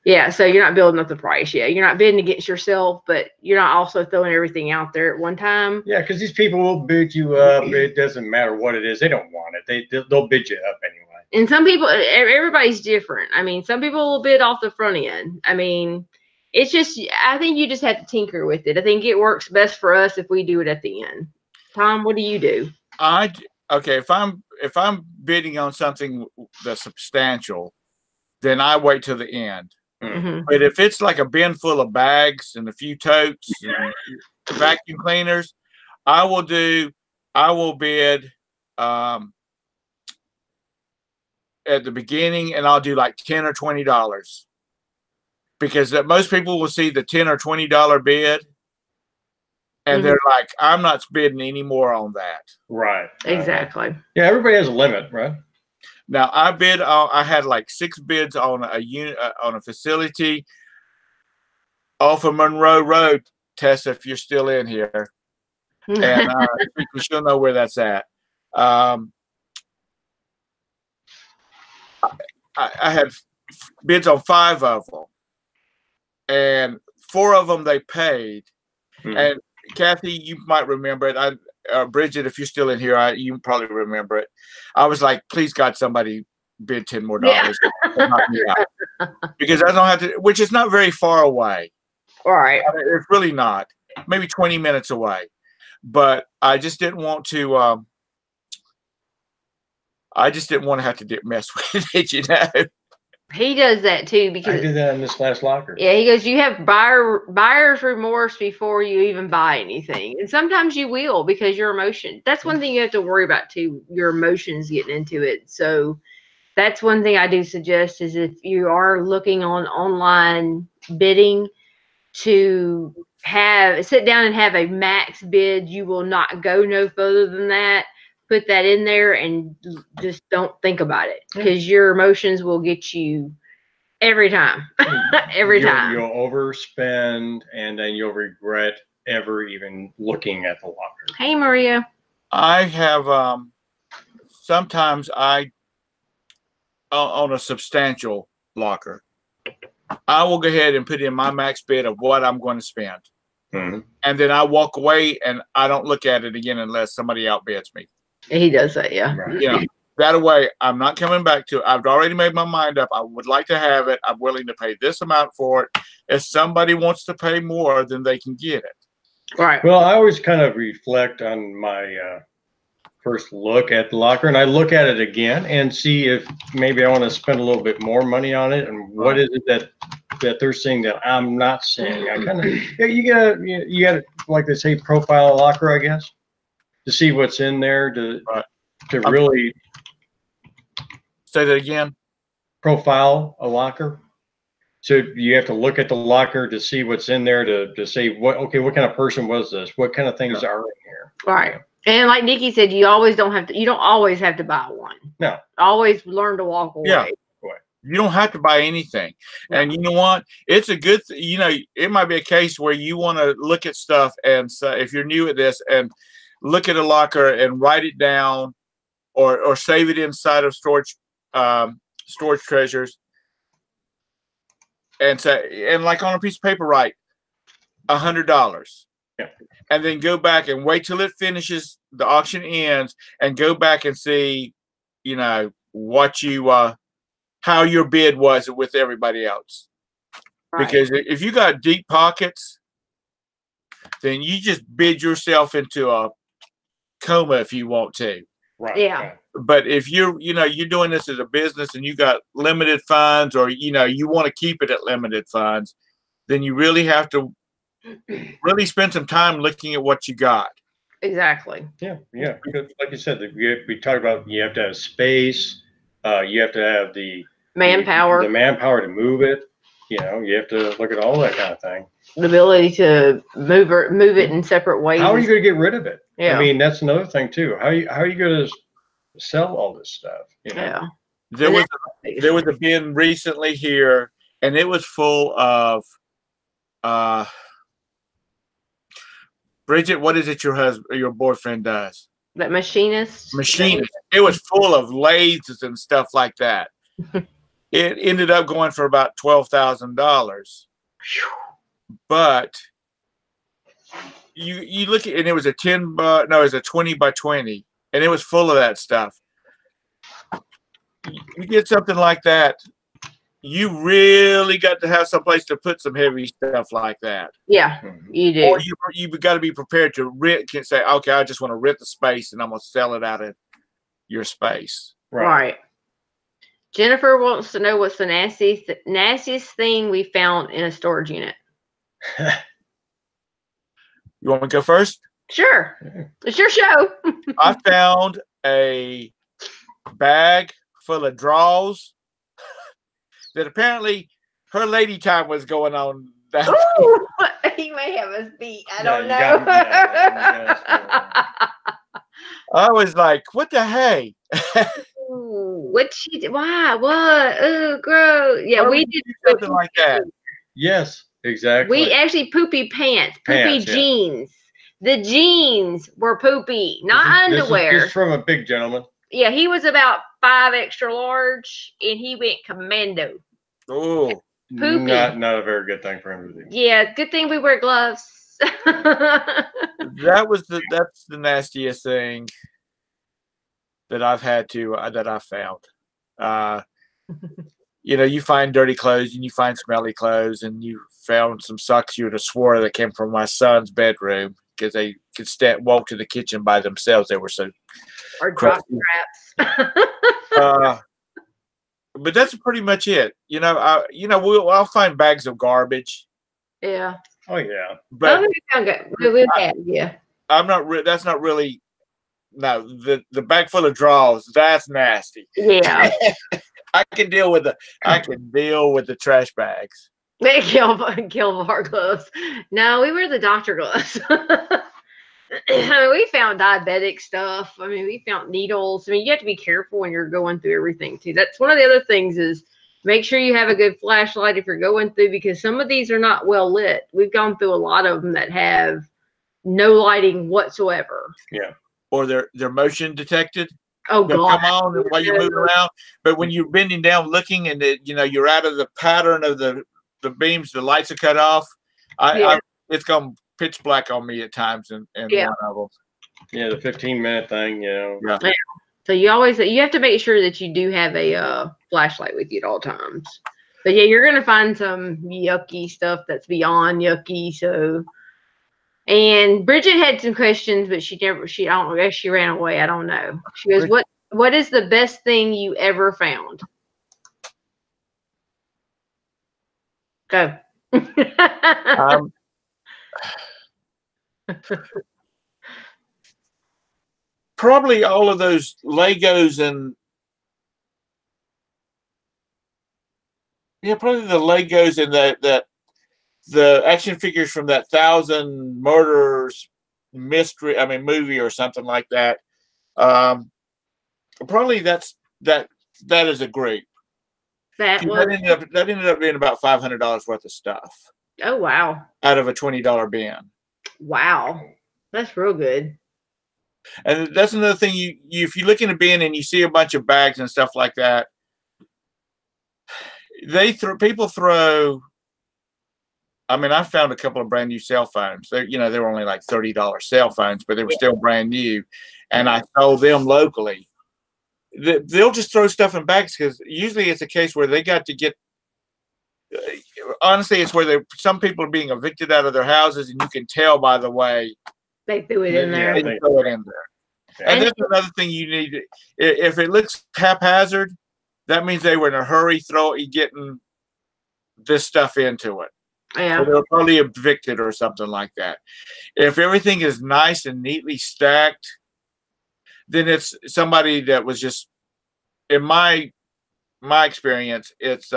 yeah. So you're not building up the price. Yeah. You're not bidding against yourself, but you're not also throwing everything out there at one time. Yeah. Cause these people will bid you up. It doesn't matter what it is. They don't want it. They'll bid you up anyway. And some people, everybody's different. I mean, some people will bid off the front end. I mean, it's just, I think you just have to tinker with it. I think it works best for us if we do it at the end. Tom, what do you do? Okay. If I'm bidding on something that's substantial, then I wait till the end. Mm-hmm. But if it's like a bin full of bags and a few totes and vacuum cleaners, I will bid at the beginning, and I'll do like $10 or $20 because most people will see the $10 or $20 bid, and they're like, "I'm not bidding any more on that." Right. Exactly. Yeah, everybody has a limit, right? Now I had like 6 bids on a unit on a facility off of Monroe Road. Tessa, if you're still in here, and she'll know where that's at. I had bids on 5 of them, and 4 of them they paid. And Kathy, you might remember it. Bridget, if you're still in here, you probably remember it. I was like, please God, somebody bid $10 more dollars, because I don't have to. Which is not very far away. All right, it's really not. Maybe 20 minutes away, but I just didn't want to. I just didn't want to have to mess with it, He does that too because I did that in this last locker. Yeah, he goes, you have buyer's remorse before you even buy anything. And sometimes you will because your emotion. That's one thing you have to worry about too, your emotions getting into it. So that's one thing I do suggest is if you are looking on online bidding to sit down and have a max bid, you will not go no further than that. Put that in there and just don't think about it because your emotions will get you every time. Every time. You'll overspend and then you'll regret ever even looking at the locker. Hey, Maria. I have sometimes on a substantial locker, I will go ahead and put in my max bid of what I'm going to spend. And then I walk away and I don't look at it again unless somebody outbids me. He does that, yeah. Right. That way, I'm not coming back to it. I've already made my mind up. I would like to have it. I'm willing to pay this amount for it. If somebody wants to pay more, then they can get it. Right. Well, I always kind of reflect on my first look at the locker, and I look at it again and see if maybe I want to spend a little bit more money on it, and what is it that they're seeing that I'm not seeing. I kind of you gotta like they say, profile a locker, I guess, to see what's in there to really. Say that again. Profile a locker. So you have to look at the locker to see what's in there to say what kind of person was this? What kind of things are in here? Right. And like Nikki said, you don't always have to buy one. No. Always learn to walk away. Yeah. You don't have to buy anything. No. And you know what? It's a good it might be a case where you want to look at stuff and say, if you're new at this, and look at a locker and write it down or save it inside of storage treasures, and say, and like on a piece of paper, write $100, and then go back and wait till it finishes, the auction ends, and go back and see, what you how your bid was with everybody else. Right. Because if you got deep pockets, then you just bid yourself into a coma if you want to. Right. Yeah. But if you're doing this as a business and you got limited funds, or you want to keep it at limited funds, then you really have to really spend some time looking at what you got. Exactly. Yeah. Because like you said, we talked about you have to have space, you have to have the manpower, the manpower to move it. You have to look at all that kind of thing. The ability to move it in separate ways. How are you going to get rid of it? Yeah. I mean, that's another thing too. How are you going to sell all this stuff? Yeah. There was a bin recently here, and it was full of Bridget, what is it your boyfriend does? That machinist. It was full of lathes and stuff like that. It ended up going for about $12,000. But you look at, and it was a 20 by 20, and it was full of that stuff. You get something like that, you really got to have some place to put some heavy stuff like that. Yeah, you do. Or you've got to be prepared to rent. Can say, okay, I just want to rent the space, and I'm going to sell it out of your space. Right. Jennifer wants to know what's the nastiest thing we found in a storage unit. You want me to go first? Sure. It's your show. I found a bag full of drawers that apparently her lady time was going on. Ooh, he may have us beat. I don't know. I was like, what the hey? What she did? Why? What? Oh, gross. Yeah, we did something like that. Yes, exactly. We actually poopy pants, poopy jeans. Yeah. The jeans were poopy, not underwear. This is from a big gentleman. Yeah, he was about 5 extra large, and he went commando. Oh, poopy. Not a very good thing for him to do. Yeah, good thing we wear gloves. That's the nastiest thing that I've had to that I found. You find dirty clothes and you find smelly clothes, and you found some socks you would have swore that came from my son's bedroom because they could walk to the kitchen by themselves. They were so or drop straps. But that's pretty much it. I'll find bags of garbage. Yeah. Oh yeah. But yeah. I'm not. That's not really. No, the bag full of drawers. That's nasty. Yeah. I can deal with the trash bags. They kill our gloves. No, we wear the doctor gloves. We found diabetic stuff. I mean, we found needles. I mean, you have to be careful when you're going through everything too. That's one of the other things is make sure you have a good flashlight if you're going through, because some of these are not well lit. We've gone through a lot of them that have no lighting whatsoever. Yeah. Or they're motion detected. Oh God! Come on while you're moving around, but when you're bending down looking and you're out of the pattern of the beams, the lights are cut off. It's gone pitch black on me at times, and one of them. Yeah, the 15-minute thing, Yeah. So you have to make sure that you do have a flashlight with you at all times. But yeah, you're gonna find some yucky stuff that's beyond yucky. So. And Bridget had some questions, but I don't guess she ran away. I don't know. She goes, what is the best thing you ever found? Go. Probably all of those Legos and probably the Legos and the action figures from that 1,000 Murders movie or something like that. Probably that is a group. That ended up being about $500 worth of stuff. Oh wow! Out of a $20 bin. Wow, that's real good. And that's another thing. If you look in a bin and you see a bunch of bags and stuff like that, people throw. I mean, I found a couple of brand new cell phones. They were only like $30 cell phones, but they were still brand new, and I sold them locally. They'll just throw stuff in bags because usually it's a case where they got to get. Honestly, it's where some people are being evicted out of their houses, and you can tell by the way they threw it in there. They throw it in there. And that's another thing you need. If it looks haphazard, that means they were in a hurry getting this stuff into it. Yeah. So they're probably evicted or something like that. If everything is nice and neatly stacked, then it's somebody that was just, in my experience, it's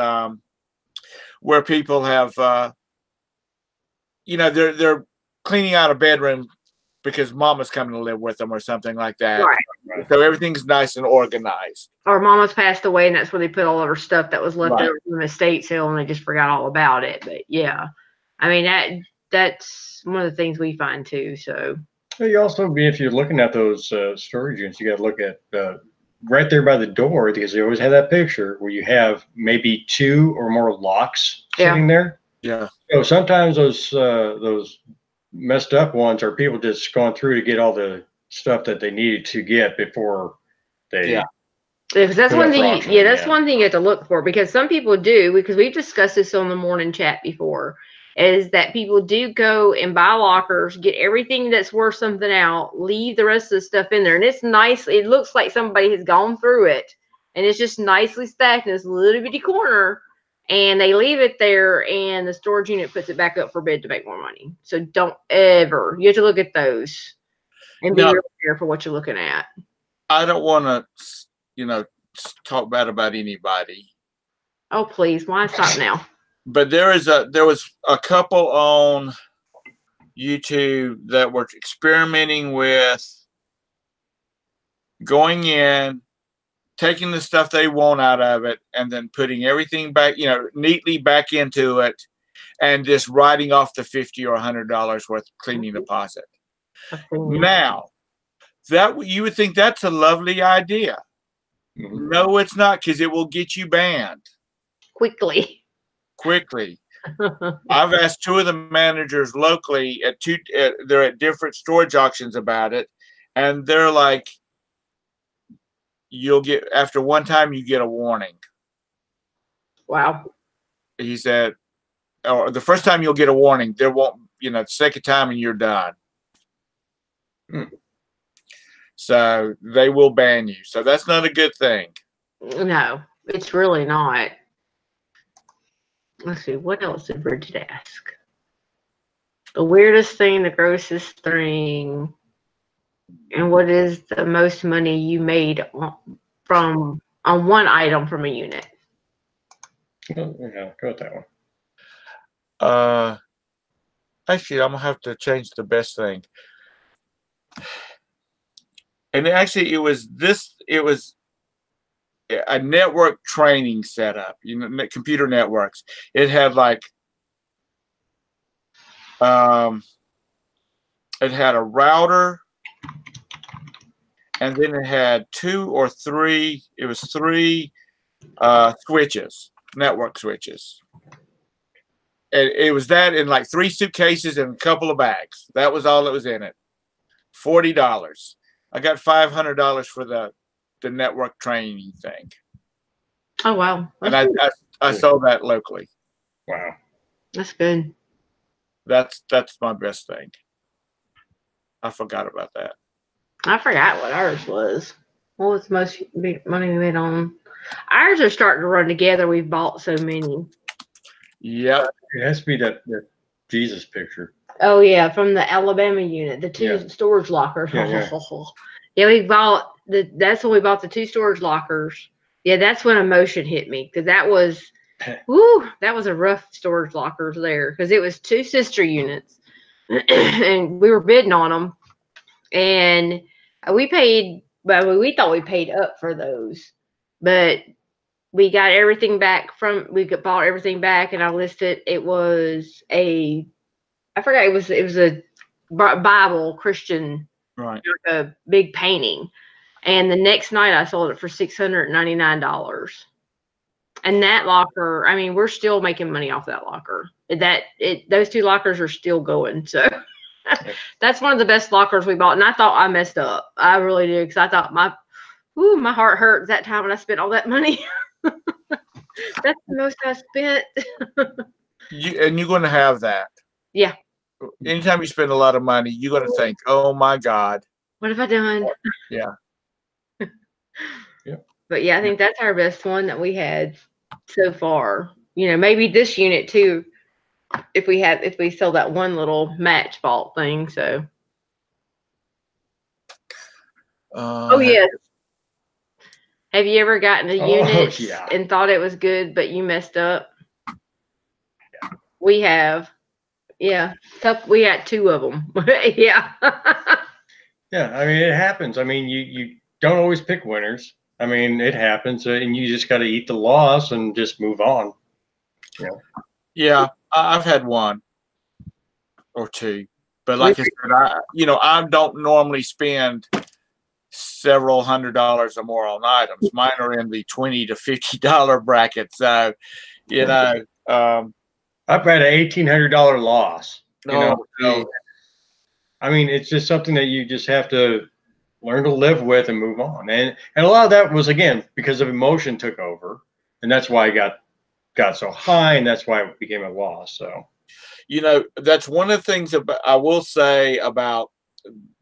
where people have, they're cleaning out a bedroom because mama's coming to live with them or something like that. Right. So everything's nice and organized. Or mama's passed away, and that's where they put all of her stuff that was left over from the estate sale, and they just forgot all about it. But yeah, I mean that's one of the things we find too. So You also, if you're looking at those storage units, you got to look at right there by the door, because they always have that picture where you have maybe 2 or more locks sitting there. Yeah. So sometimes those messed up ones are people just going through to get all the stuff that they needed to get before they. Yeah. Because that's one thing. Yeah, that's one thing you have to look for, because some people do, because we've discussed this on the morning chat before, is that people do go and buy lockers, get everything that's worth something out, leave the rest of the stuff in there, and it's nice. It looks like somebody has gone through it, and it's just nicely stacked in this little bitty corner, and they leave it there, and the storage unit puts it back up for bid to make more money. So don't ever. You have to look at those and be really careful what you're looking at. I don't want to, talk bad about anybody. Oh, please. Why stop now? But there was a couple on YouTube that were experimenting with going in, taking the stuff they want out of it, and then putting everything back, neatly back into it, and just writing off the $50 or $100 worth of cleaning deposit. Now, that you would think that's a lovely idea. Mm-hmm. No, it's not, because it will get you banned quickly. I've asked 2 of the managers locally they're at different storage auctions about it, and they're like, after one time you get a warning. Wow. He said, or the first time you'll get a warning, there won't, the second time and you're done. So they will ban you. So that's not a good thing. No, it's really not. Let's see, what else did Bridget ask? The weirdest thing, the grossest thing, and what is the most money you made on one item from a unit? Oh, yeah, go with that one. Actually, I'm gonna have to change the best thing. And actually, it was a network training setup, computer networks. It had it had a router, and then it had 2 or 3, it was 3 switches, network switches. And it was that in 3 suitcases and a couple of bags. That was all that was in it. $40. I got $500 for the network training thing. Oh, wow. That's and I sold that locally. Wow. That's good. That's my best thing. I forgot about that. I forgot what ours was. What was the most money we made on? Ours are starting to run together. We've bought so many. Yep. It has to be that Jesus picture. Oh, yeah, from the Alabama unit, the 2 storage lockers. Yeah, we bought that's when we bought the 2 storage lockers. Yeah, that's when emotion hit me, because that was a rough storage lockers there, because it was 2 sister units, and we were bidding on them, and we thought we paid up for those, but we got everything back bought everything back, and I listed it was I forgot, it was a Bible Christian, right, a big painting. And the next night I sold it for $699. And that locker, I mean, we're still making money off that locker. Those 2 lockers are still going. So that's one of the best lockers we bought. And I thought I messed up. I really did, because I thought my heart hurt that time when I spent all that money. That's the most I spent. And you're going to have that. Yeah. Anytime you spend a lot of money, you're going to think, oh my God, what have I done? Yeah. But yeah, I think that's our best one that we had so far. Maybe this unit too, if we sell that one little match vault thing. So. Oh yes. Have you ever gotten a unit and thought it was good, but you messed up? Yeah. We have. Yeah. We had 2 of them. Yeah. Yeah. I mean, it happens. I mean, you don't always pick winners. I mean, it happens, and you just got to eat the loss and just move on. Yeah. I've had 1 or 2. But like I said, I don't normally spend several $100s or more on items. Mine are in the $20 to $50 bracket. So, I've had an $1,800 loss. no. I mean, it's just something that you just have to learn to live with and move on. And a lot of that was, again, because of emotion took over, and that's why I got so high, and that's why it became a loss. So, that's one of the things I will say about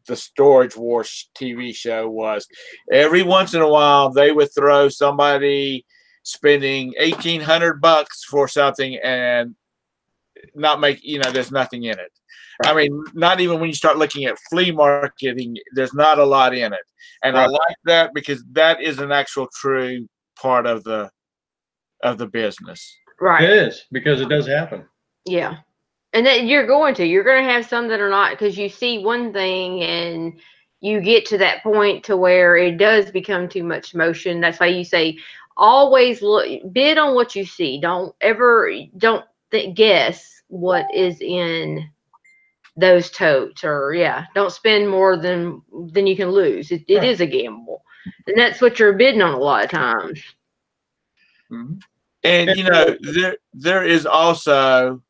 the Storage Wars TV show was every once in a while they would throw somebody spending $1,800 for something and not make, there's nothing in it. I mean, not even when you start looking at flea marketing, there's not a lot in it. And I like that because that is an actual true part of the business. Right. It is, because it does happen. Yeah. And then you're going to have some that are not, because you see one thing and you get to that point to where it does become too much motion. That's why you say always bid on what you see. Don't guess what is in those totes, or don't spend more than you can lose. It is a gamble, and that's what you're bidding on a lot of times. Mm-hmm. And there is also,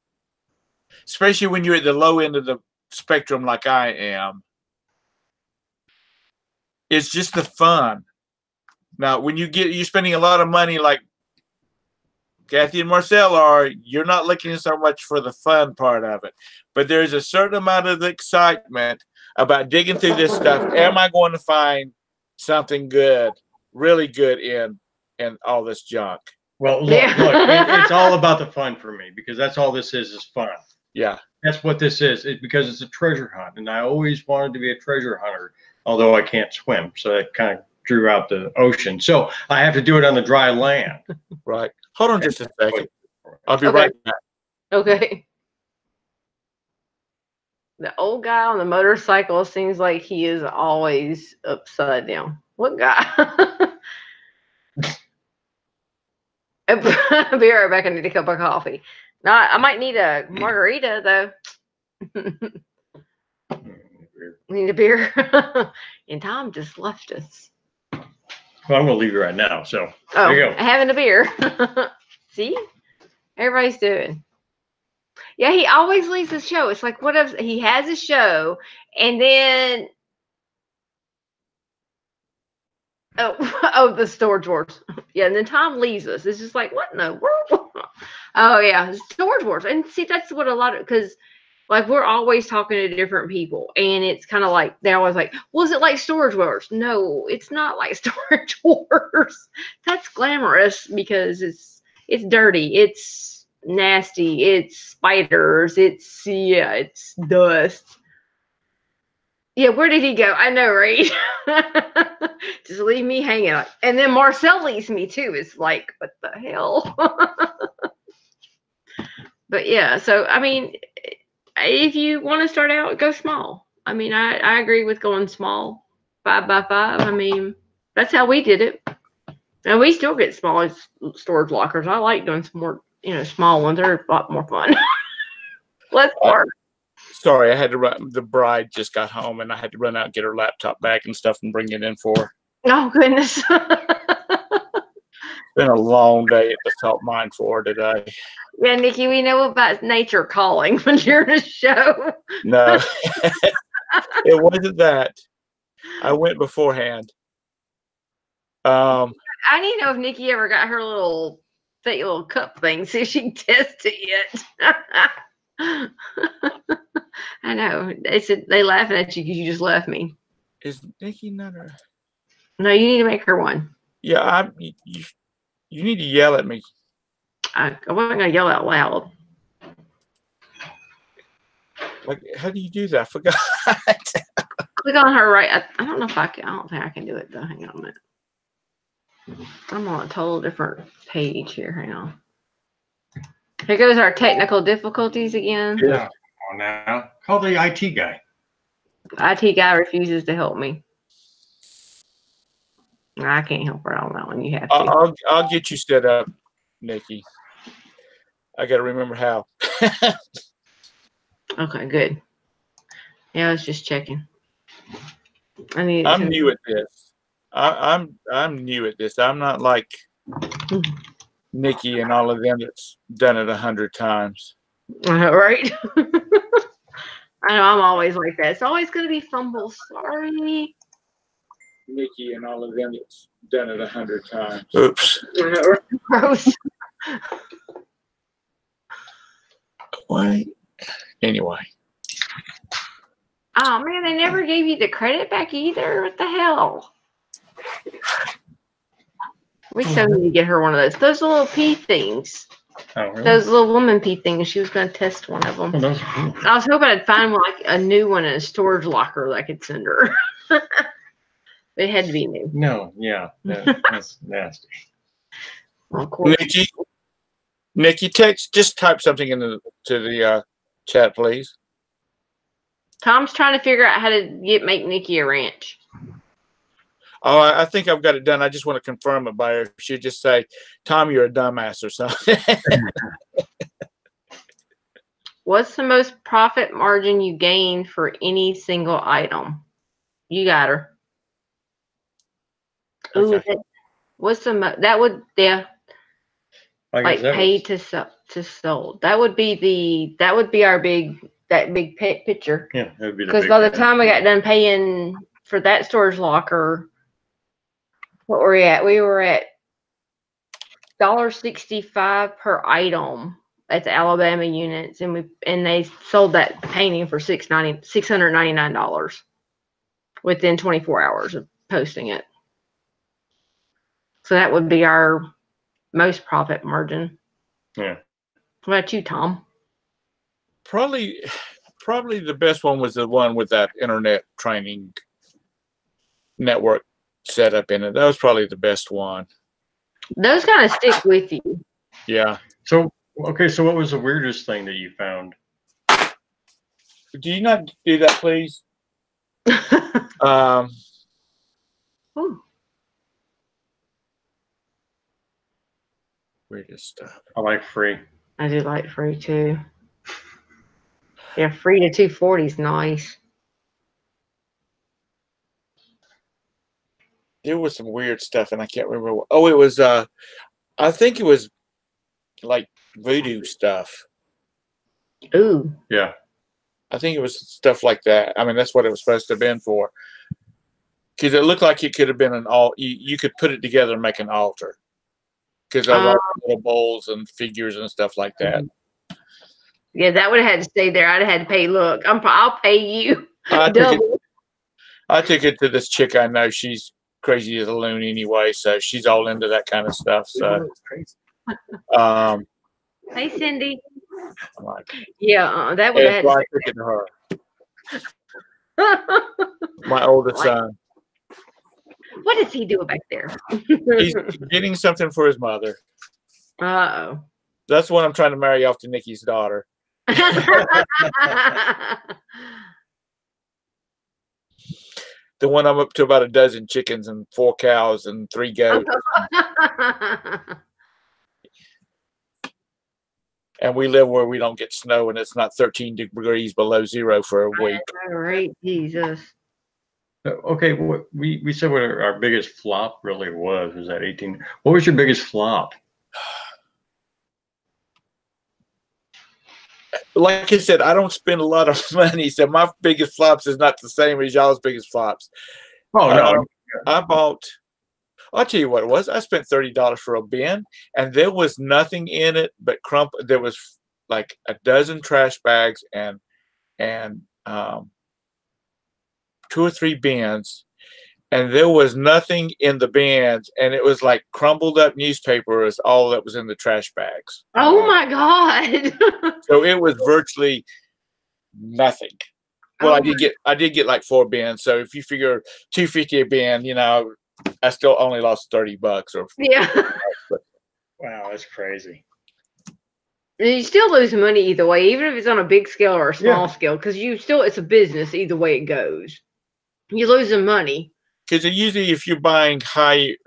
especially when you're at the low end of the spectrum like I am, it's just the fun. Now, when you're spending a lot of money like Kathy and Marcel are, you're not looking so much for the fun part of it. But there's a certain amount of excitement about digging through this stuff. Am I going to find something good, really good in all this junk? Well, look, it's all about the fun for me, because that's all this is fun. Yeah. That's what this is. Because it's a treasure hunt, and I always wanted to be a treasure hunter, although I can't swim. So that kind of drew out the ocean. So I have to do it on the dry land. Right. Hold on just a second. I'll be right back. Okay. The old guy on the motorcycle seems like he is always upside down. What guy? I'll be right back. I need a cup of coffee. No, I might need a margarita though. Need a beer. And Tom just left us. Well, I'm gonna leave you right now. So there you go. Having a beer. See, everybody's doing. Yeah, he always leaves the show. It's like, what if he has a show and then the Storage Wars. Yeah, and then Tom leaves us. It's just like, what in the world? Oh yeah, Storage Wars. And see, that's what a lot of, because like we're always talking to different people, and it's kind of like they're always like, was it like Storage Wars? No, it's not like Storage Wars. That's glamorous because it's dirty, it's nasty, it's spiders, it's dust. Yeah, where did he go? I know, right? Just leave me hanging. And then Marcel leaves me too. It's like, what the hell? But yeah, so I mean, if you want to start out, go small. I mean, I agree with going small, 5 by 5. I mean, that's how we did it. And we still get small storage lockers. I like doing some more, small ones. They're a lot more fun. Less work. Sorry, I had to run. The bride just got home, and I had to run out and get her laptop back and stuff and bring it in for her. Oh, goodness. It's been a long day at the top mine for her today. Yeah, Nikki, we know about nature calling when you're in a show. No, it wasn't that. I went beforehand. I need to know if Nikki ever got her little fake little cup thing, see if she can test it yet. I know. They laughing at you because you just left me. Is Nikki not her? No, you need to make her one. Yeah, you need to yell at me. I wasn't gonna yell out loud. Like, how do you do that? I forgot. Click on her right. I don't know if I can. I don't think I can do it though. Hang on a minute. I'm on a total different page here. Hang on. Here goes our technical difficulties again. Yeah. On now. Call the IT guy. IT guy refuses to help me. I can't help her on that one. You have to. I'll get you set up, Nikki. I got to remember how. Okay, good. Yeah, I was just checking. I need. I'm new at this. I'm new at this. I'm not like Nikki and all of them that's done it 100 times. Right. I know I'm always like that. It's always going to be fumbles. Sorry. Nikki and all of them that's done it 100 times. Oops. Gross. Why? Anyway. Oh man, they never gave you the credit back either. What the hell? We so need to get her one of those. Those little pea things. Oh, really? Those little woman pea things. She was going to test one of them. Oh, those are cool. I was hoping I'd find like a new one in a storage locker that I could send her. It had to be new. No, yeah, that's nasty. Of course. Nikki, just type something into the chat, please. Tom's trying to figure out how to make Nikki a ranch. Oh, I think I've got it done. I just want to confirm it by her. She'd just say, Tom, you're a dumbass or something. What's the most profit margin you gained for any single item? You got her. Okay. Ooh, what's the that would like pay to sold. That would be our big picture. Yeah, that would be because by the time I got done paying for that storage locker, what were we at? We were at $1.65 per item at the Alabama units, and they sold that painting for $699 within 24 hours of posting it. So that would be our most profit margin. Yeah. What about you, Tom? Probably the best one was the one with that internet training network set up in it. That was probably the best one. Those kind of stick with you. Yeah. So what was the weirdest thing that you found? Do you not do that, please? Weirdest stuff. I like free. I do like free too. Yeah, free to 240 is nice. There was some weird stuff, and I can't remember. Oh, it was. I think it was like voodoo stuff. Ooh. Yeah. I think it was stuff like that. I mean, that's what it was supposed to have been for. Because it looked like it could have been an altar. You could put it together and make an altar. Because of all the little bowls and figures and stuff like that. Yeah, that would have had to stay there. I'd have had to pay. Look, I'll pay you double. I took it to this chick I know. She's crazy as a loon anyway, so she's all into that kind of stuff. So, hey, Cindy. Like, yeah, that would have had to I took it to her. My oldest son. What does he do back there? He's getting something for his mother. Uh-oh. That's what I'm trying to marry off to Nikki's daughter. The one I'm up to about a dozen chickens and 4 cows and 3 goats. And we live where we don't get snow and it's not 13 degrees below zero for a week. All right, Jesus. Okay, we said what our biggest flop really was that 18. What was your biggest flop? Like I said, I don't spend a lot of money, so my biggest flops is not the same as y'all's biggest flops. Oh, no. I'll tell you what it was. I spent $30 for a bin, and there was nothing in it but there was like a dozen trash bags and 2 or 3 bins, and there was nothing in the bins, and it was like crumbled up newspaper is all that was in the trash bags. Oh my God. So it was virtually nothing. Well, I did get like 4 bins. So if you figure $2.50 a bin, you know, I still only lost $30 or yeah. Wow, that's crazy. You still lose money either way, even if it's on a big scale or a small scale, because it's a business either way it goes. You're losing money. Because usually if you're buying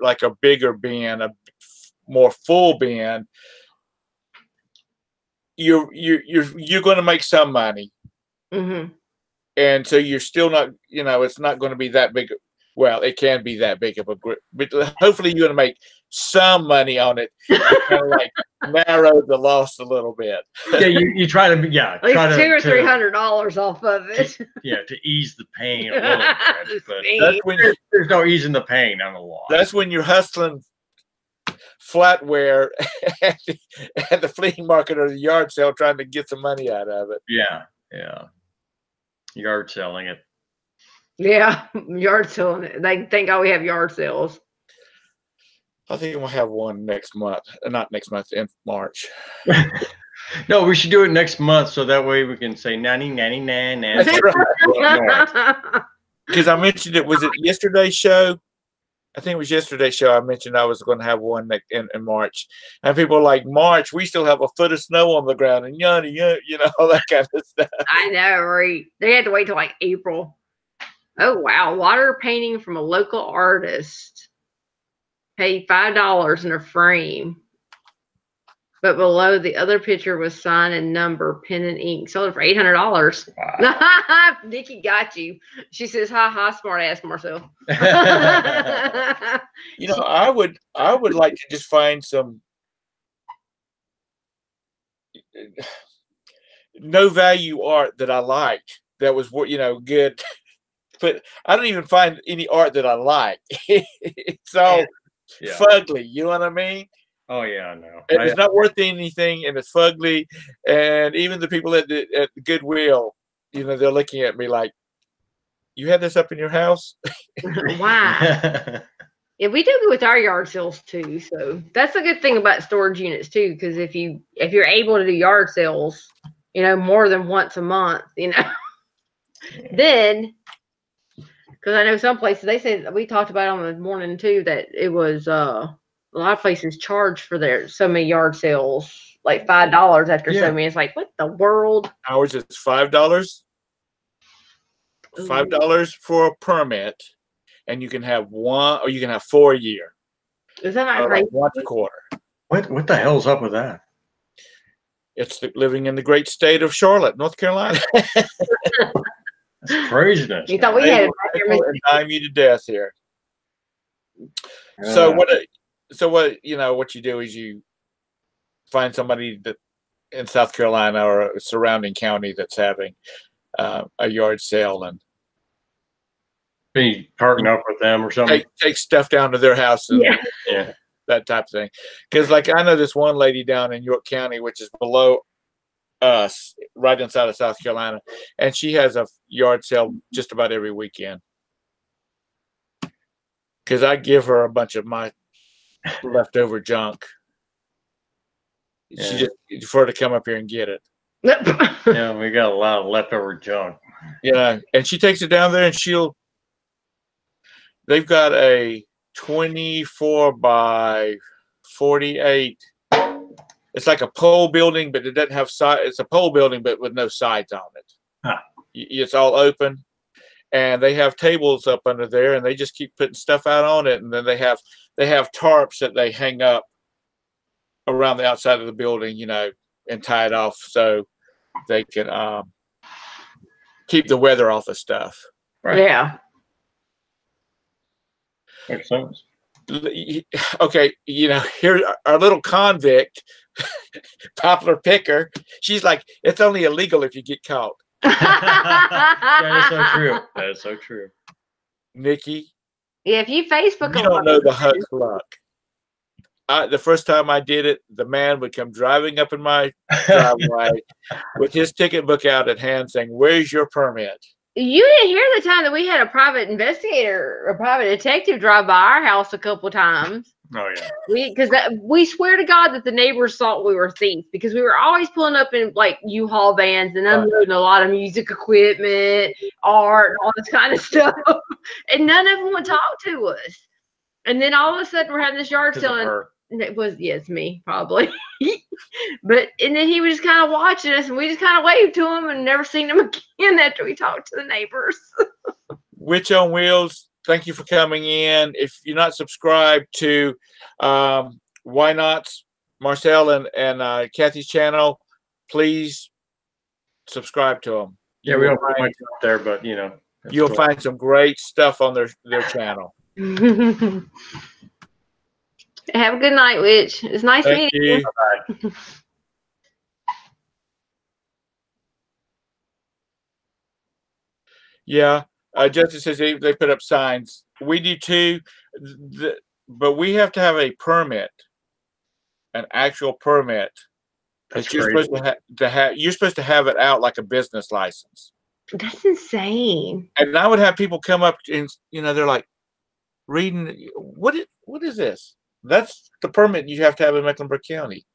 like a bigger bin, a more full bin, you're going to make some money. Mm-hmm. and so you're still not, you know, it's not going to be that big. Well, it can be that big of a group, but hopefully you're going to make some money on it. Kind of like narrow the loss a little bit. Yeah, you try to, yeah, At least try to, $200 or $300 off of it. yeah, to ease the pain a little bit. But That's when there's no easing the pain on the loss. that's when you're hustling flatware at the flea market or the yard sale, trying to get some money out of it. Yeah, yeah. Yard selling it. Yeah, yard selling it. They think, oh, we have yard sales. I think we'll have one next month. Not next month, in March. No, we should do it next month so that way we can say 99. That's right. Because I mentioned it. Was it yesterday's show? I think it was yesterday's show. I mentioned I was going to have one in March, and people are like, March, we still have a foot of snow on the ground, and you know, all that kind of stuff. I know, right? They had to wait till like April. Oh wow! Water painting from a local artist. Paid $5 in a frame, but below the other picture was sign and number, pen and ink. Sold it for $800. Wow. Nikki got you. She says, "Ha ha, smart ass, Marcel." You know, I would like to just find some no value art that I liked that was, you know, good. But I don't even find any art that I like. It's all fugly. You know what I mean? Oh yeah, I know. It's not worth anything, and it's fugly. And even the people at the Goodwill, you know, they're looking at me like, "You had this up in your house?" Wow. Yeah, we do with our yard sales too. So that's a good thing about storage units too, because if you're able to do yard sales, you know, more than once a month, you know, then. Because I know some places, they said, we talked about on the morning too, that it was a lot of places charge for their so many yard sales, like $5 after so many. It's like, what the world? Ours is $5. $5 for a permit, and you can have one, or you can have 4 a year. Is that not crazy? Once a quarter. What the hell's up with that? It's living in the great state of Charlotte, North Carolina. That's craziness. You thought we had and dime you to death here. So what you know, what you do is you find somebody that in South Carolina or a surrounding county that's having a yard sale, and be partnering up with them or something. Take stuff down to their house and that type of thing. Because like I know this one lady down in York County, which is below us, right inside of South Carolina, and she has a yard sale just about every weekend. Because I give her a bunch of my leftover junk. She just for her to come up here and get it. Yeah, we got a lot of leftover junk. Yeah, and she takes it down there, and they've got a 24 by 48. It's like a pole building, but it doesn't have side. It's a pole building, but with no sides on it. Huh. It's all open, and they have tables up under there, and they just keep putting stuff out on it. And then they have tarps that they hang up around the outside of the building, you know, and tie it off so they can keep the weather off of stuff. Right. Yeah. Makes sense. Okay, you know, here's our little convict, popular picker. She's like, it's only illegal if you get caught. That is so true. That is so true. Nikki. Yeah, if you Facebook, you don't know the Huck luck. The first time I did it, the man would come driving up in my driveway with his ticket book out at hand, saying, "Where's your permit?" You didn't hear the time that we had a private investigator, a private detective drive by our house a couple times. Oh yeah. We swear to God that the neighbors thought we were thieves because we were always pulling up in like U-Haul vans and unloading a lot of music equipment, art, and all this kind of stuff, and none of them would talk to us. And then all of a sudden we're having this yard sale. It was, yes, me, probably. And then he was just kind of watching us, and we just kind of waved to him and never seen him again after we talked to the neighbors. Witch on Wheels, thank you for coming in. If you're not subscribed to Why Not's, Marcel and Kathy's channel, please subscribe to them. Yeah, we don't put much up there, but you know, you'll find some great stuff on their channel. Have a good night, Witch. It's nice Thank meeting you. you. Yeah, Justin says they put up signs. We do too, but we have to have a permit, an actual permit. That's You're crazy. supposed you're supposed to have it out like a business license. That's insane. And I would have people come up and they're like reading what is this? That's the permit you have to have in Mecklenburg County.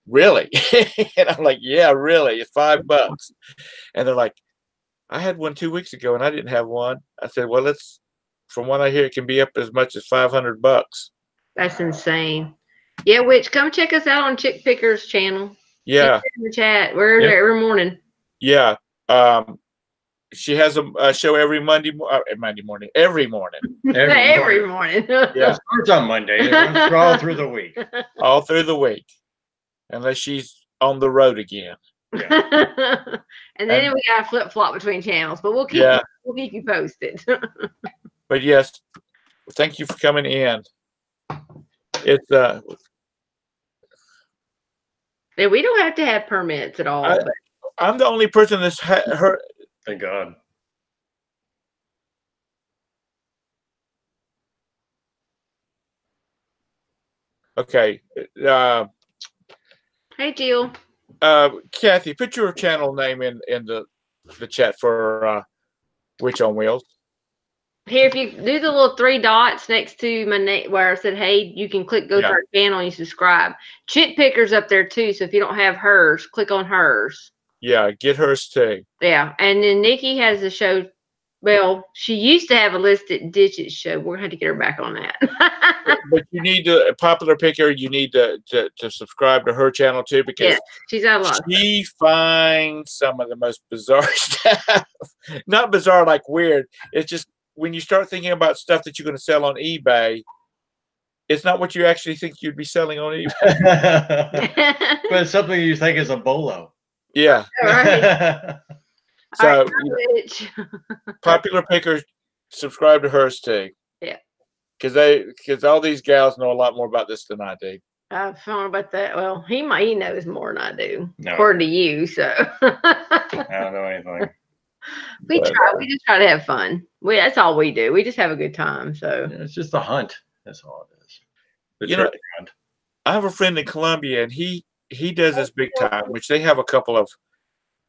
Really? And I'm like, yeah, really. It's $5. And they're like, I had one 2 weeks ago and I didn't have one. I said, well, from what I hear, it can be up as much as $500. That's insane. Yeah, Witch, come check us out on Chick Picker's channel. Yeah. In the chat. We're there every morning. Yeah. She has a show every Monday morning. Every morning. Every morning. Yeah. It starts on Monday. It runs all through the week. All through the week. Unless she's on the road again. Yeah. and then we got to flip flop between channels, but we'll keep you posted. But yes, thank you for coming in. It's yeah, we don't have to have permits at all. I'm the only person that's heard. Thank God. Okay. Hey, Jill. Kathy, put your channel name in the chat for Witch on Wheels. Here, if you do the little 3 dots next to my name where I said, hey, you can go to our channel and you subscribe. Chick Picker's up there too, so if you don't have hers, click on hers. Yeah, get hers too. Yeah, and then Nikki has a show. Well, she used to have a listed digits show. We're going to have to get her back on that. But you need to, Popular Picker, you need to subscribe to her channel too, because she's got a lot. She finds some of the most bizarre stuff. Not bizarre like weird. It's just when you start thinking about stuff that you're going to sell on eBay, it's not what you actually think you'd be selling on eBay. But it's something you think is a bolo. Yeah. Right. So Popular Picker, subscribe to hers too. Yeah. Because all these gals know a lot more about this than I do. I don't know about that. Well, he knows more than I do, according to you. So I don't know anything. We just try to have fun. That's all we do. We just have a good time. So it's just a hunt. That's all it is. You know, hunt. I have a friend in Colombia, and he does this big time, which they have a couple of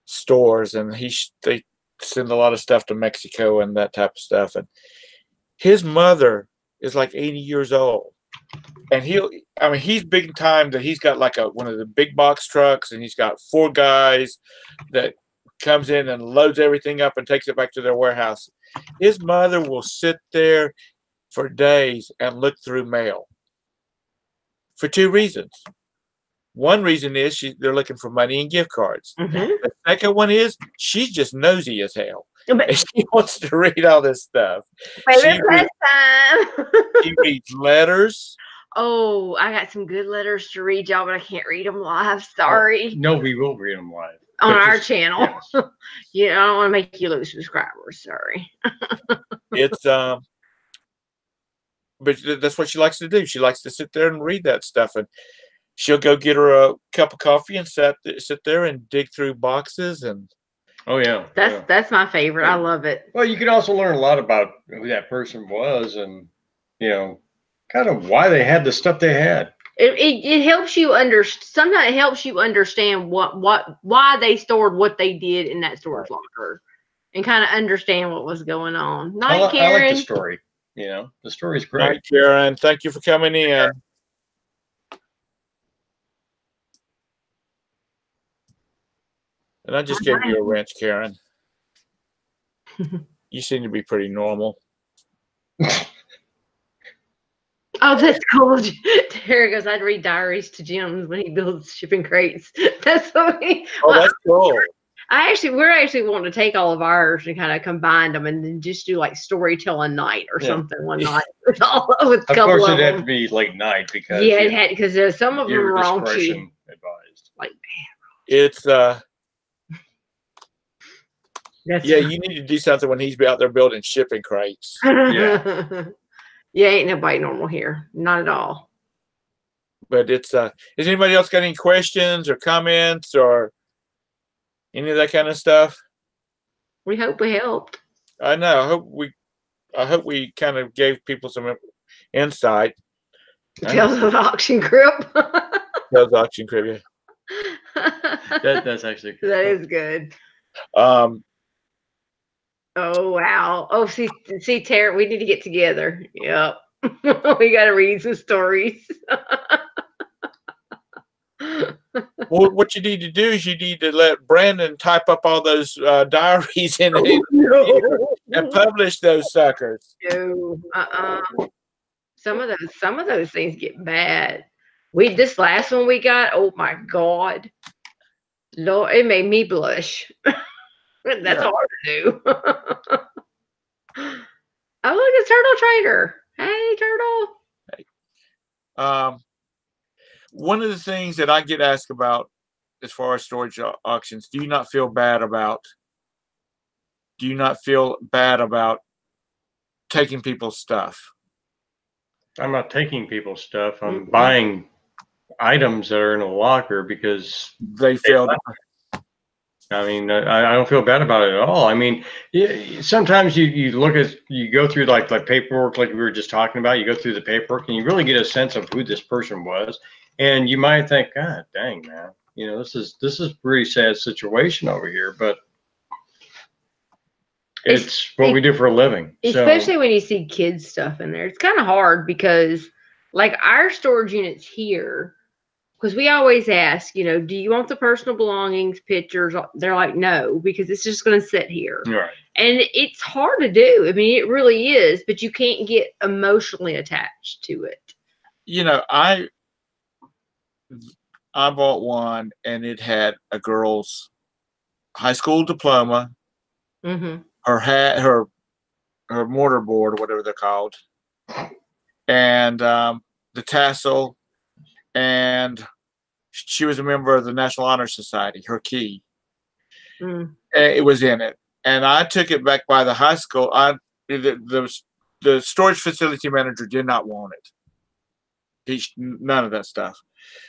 stores, and they send a lot of stuff to Mexico and that type of stuff. And his mother is like 80 years old, and he's big time that he's got like one of the big box trucks, and he's got 4 guys that comes in and loads everything up and takes it back to their warehouse. His mother will sit there for days and look through mail for 2 reasons. One reason is they're looking for money and gift cards. Mm-hmm. The second one is she's just nosy as hell. And she wants to read all this stuff. She reads letters. Oh, I got some good letters to read, y'all, but I can't read them live. Sorry. No, we will read them live. On our channel. Yes. Yeah, I don't want to make you lose subscribers. Sorry. It's but that's what she likes to do. She likes to sit there and read that stuff, and she'll go get her a cup of coffee and sit there and dig through boxes. And oh yeah, that's my favorite. I love it. Well, you can also learn a lot about who that person was, and kind of why they had the stuff they had. It helps you sometimes it helps you understand why they stored what they did in that storage locker, and kind of understand what was going on. Night, Karen. I like the story. The story's great. Night, Karen. Thank you for coming in. And I just gave you a wrench, Karen. You seem to be pretty normal. Oh, that's cool. Terry goes, I'd read diaries to Jim when he builds shipping crates. That's what that's cool. We're actually wanting to take all of ours and kind of combine them and then just do like storytelling night or something one night with a couple of them. Of course, it had to be late night because it had because there's some of them wrong too. Advised. Like it's Yeah, you need to do something when he's out there building shipping crates. Yeah. Yeah, ain't nobody normal here. Not at all. But it's has anybody else got any questions or comments or any of that kind of stuff? We hope we helped. I know. I hope we kind of gave people some insight. Tales of Auction Grip. Tales of Auction Grip. That's actually good. That is good. Oh wow. Oh, see, Tara, we need to get together. Yep. We got to read some stories. Well, what you need to do is you need to let Brandon type up all those diaries and publish those suckers. No, some of those things get bad. This last one we got, oh my God. Lord, it made me blush. That's hard to do. Oh, look, it's Turtle Trader. Hey, Turtle. One of the things that I get asked about as far as storage auctions, do you not feel bad about taking people's stuff? I'm not taking people's stuff. I'm buying items that are in a locker because they failed. I mean, I don't feel bad about it at all. I mean, sometimes you go through like paperwork, like we were just talking about. You go through the paperwork and you really get a sense of who this person was, and you might think, God dang, man, this is a pretty sad situation over here, but it's what we do for a living. Especially when you see kids stuff in there, it's kind of hard because, like our storage units here. Because we always ask, do you want the personal belongings, pictures? They're like, no, because it's just going to sit here. Right. And it's hard to do. I mean, it really is, but you can't get emotionally attached to it. I bought one and it had a girl's high school diploma, her hat, her mortarboard, whatever they're called, and the tassel. And she was a member of the National Honor Society, her key. And it was in it. And I took it back by the high school. The storage facility manager did not want it. None of that stuff.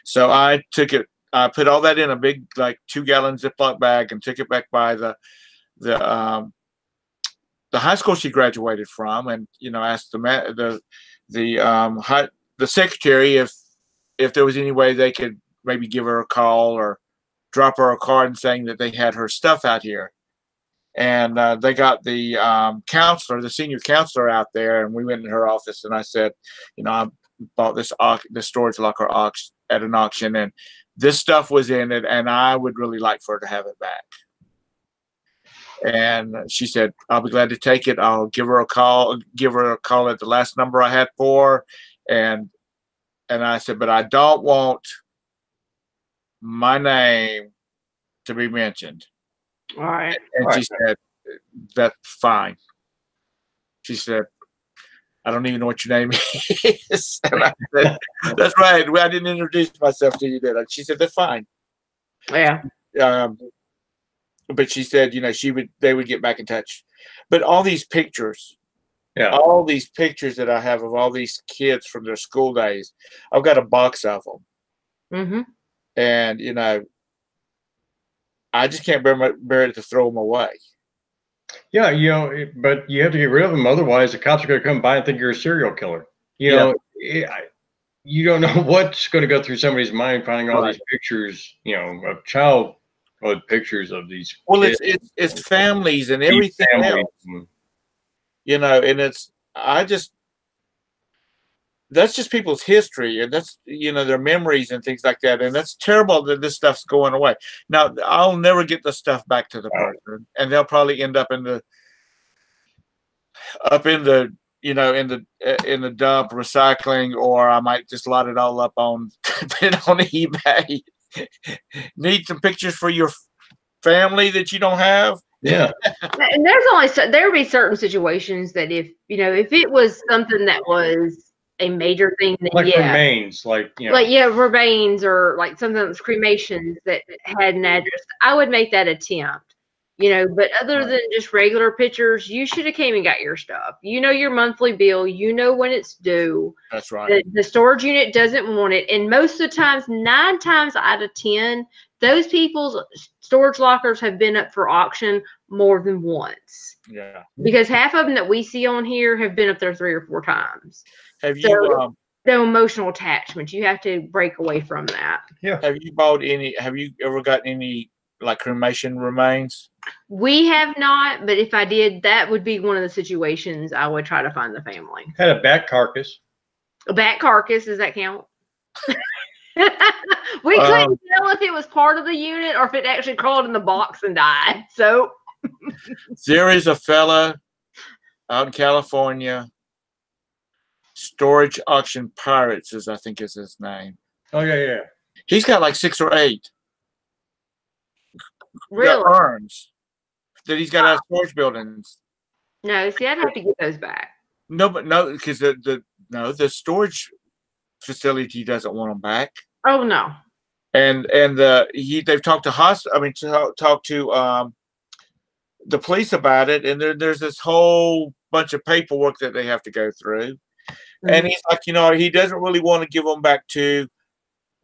So I took it, I put all that in a big, like 2-gallon Ziploc bag and took it back by the high school she graduated from, and asked the secretary if there was any way they could maybe give her a call or drop her a card saying that they had her stuff out here. And they got the counselor, the senior counselor out there, and we went in her office and I said, I bought this storage locker at an auction and this stuff was in it and I would really like for her to have it back. And she said, I'll be glad to take it. I'll give her a call at the last number I had for her. And I said, but I don't want my name to be mentioned. All right. And she said, that's fine. She said, I don't even know what your name is. And I said, that's right. I didn't introduce myself to you, did I? She said, that's fine. Yeah. But she said, they would get back in touch. But all these pictures, all these pictures that I have of all these kids from their school days, I've got a box of them. And, I just can't bear it to throw them away. Yeah, but you have to get rid of them. Otherwise, the cops are going to come by and think you're a serial killer. You don't know what's going to go through somebody's mind finding all these pictures, of childhood pictures of these kids. It's families and everything else. And that's just people's history, and that's their memories and things like that, and that's terrible that this stuff's going away. Now I'll never get the stuff back to the person, and they'll probably end up in the dump recycling, or I might just lot it all up on eBay. Need some pictures for your family that you don't have? Yeah. And there'll be certain situations that if it was something that was a major thing, then remains, remains, or like something that's cremations that had an address, I would make that attempt. But other than just regular pictures, you should have came and got your stuff. You know your monthly bill. You know when it's due. That's right. The storage unit doesn't want it. And most of the times, 9 times out of 10, those people's storage lockers have been up for auction more than once. Yeah. Because half of them that we see on here have been up there 3 or 4 times. Have you no emotional attachment. You have to break away from that. Yeah. Have you ever gotten any like cremation remains? We have not, but if I did, that would be one of the situations I would try to find the family. Had a bat carcass. A bat carcass, does that count? We couldn't tell if it was part of the unit or if it actually crawled in the box and died. So there is a fella out in California, Storage Auction Pirates I think is his name. Oh yeah. He's got like 6 or 8. Really? Urns that he's got out of storage buildings. No, see, I'd have to get those back. No, because the storage facility doesn't want them back. Oh no. And they've talked to talked to the police about it, and there's this whole bunch of paperwork that they have to go through. Mm-hmm. And he's like, he doesn't really want to give them back to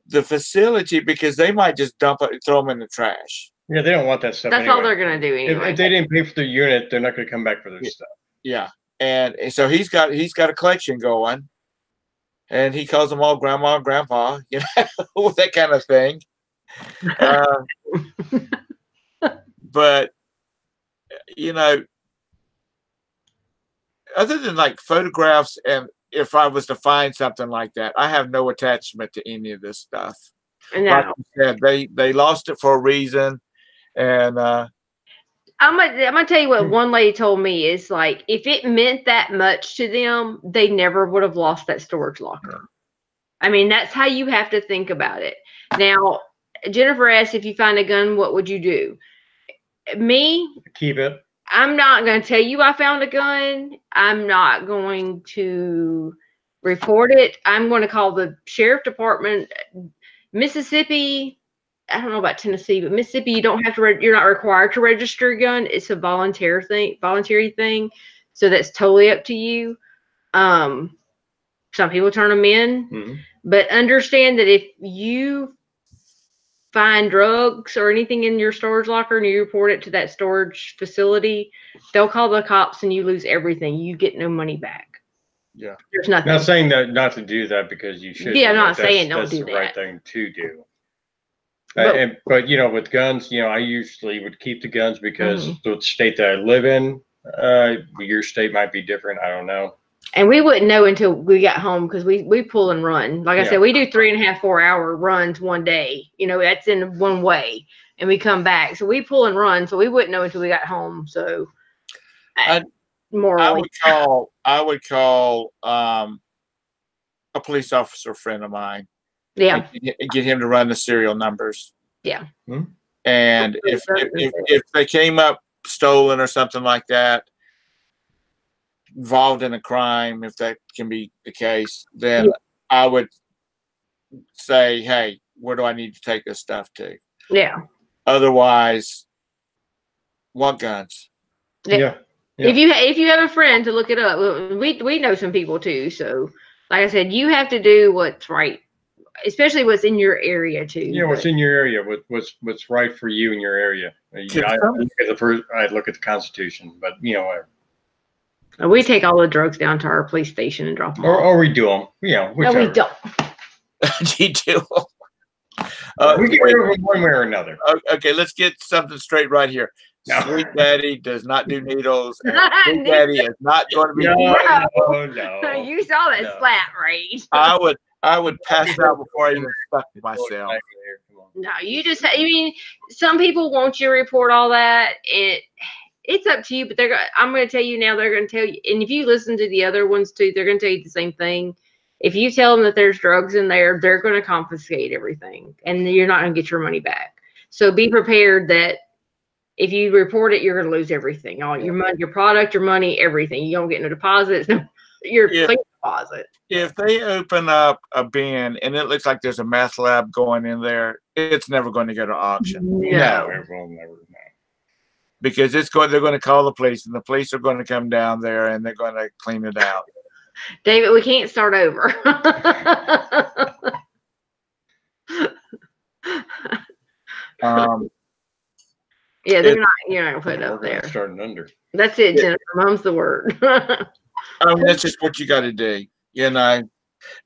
the facility because they might just dump it and throw them in the trash. Yeah, they don't want that stuff. That's all they're gonna do anyway. If they didn't pay for the unit, they're not gonna come back for their stuff. Yeah, and so he's got a collection going, and he calls them all grandma and grandpa, that kind of thing. But other than like photographs, and if I was to find something like that, I have no attachment to any of this stuff. No. Like I said, they lost it for a reason. And I'm gonna tell you what one lady told me is like, if it meant that much to them, they never would have lost that storage locker. I mean, that's how you have to think about it. Now, Jennifer asked, if you find a gun, what would you do? Me? Keep it. I'm not going to tell you I found a gun. I'm not going to report it. I'm going to call the sheriff department. Mississippi, I don't know about Tennessee, but Mississippi, you don't have to. You're not required to register a gun. It's a voluntary thing. So that's totally up to you. Some people turn them in, but understand that if you find drugs or anything in your storage locker and you report it to that storage facility, they'll call the cops and you lose everything. You get no money back. Yeah, there's nothing. Not saying that not to do that because you should. Yeah, I'm not saying don't do that. That's the right thing to do. But with guns, I usually would keep the guns because the state that I live in, your state might be different. I don't know. And we wouldn't know until we got home because we pull and run. Like I said, we do 3.5, 4 hour runs one day. That's in one way, and we come back. So we pull and run. So we wouldn't know until we got home. So I would call a police officer friend of mine. Yeah. And get him to run the serial numbers. Yeah. And if they came up stolen or something like that, involved in a crime, if that can be the case, then I would say, hey, where do I need to take this stuff to? Yeah. Otherwise, what guns? Yeah. If you have a friend to look it up, we know some people too. So, like I said, you have to do what's right, especially what's in your area too. Yeah, what's in your area, what's right for you in your area. I look at the Constitution, but whatever. We take all the drugs down to our police station and drop them off. Or we do them. No, we don't. You do. We get rid of them one way or another. Okay, let's get something straight right here. No. Sweet Daddy does not do needles. And Sweet Daddy is not going to be. No. You saw that slap, right? I would pass out before I even stuck myself. No, some people want you to report all that. It's up to you, but I'm going to tell you now, they're going to tell you. And if you listen to the other ones too, they're going to tell you the same thing. If you tell them that there's drugs in there, they're going to confiscate everything and you're not going to get your money back. So be prepared that if you report it, you're going to lose everything. All your money, your product, your money, everything. You don't get no deposits, your deposit. If they open up a bin and it looks like there's a meth lab going in there, it's never going to go to auction. No, it will never. because they're going to call the police, and the police are going to come down there and they're going to clean it out. David, we can't start over. Yeah, they're not. You're not gonna put it up there. Starting under. That's it, Jennifer. Mom's the word. That's just what you got to do. You know,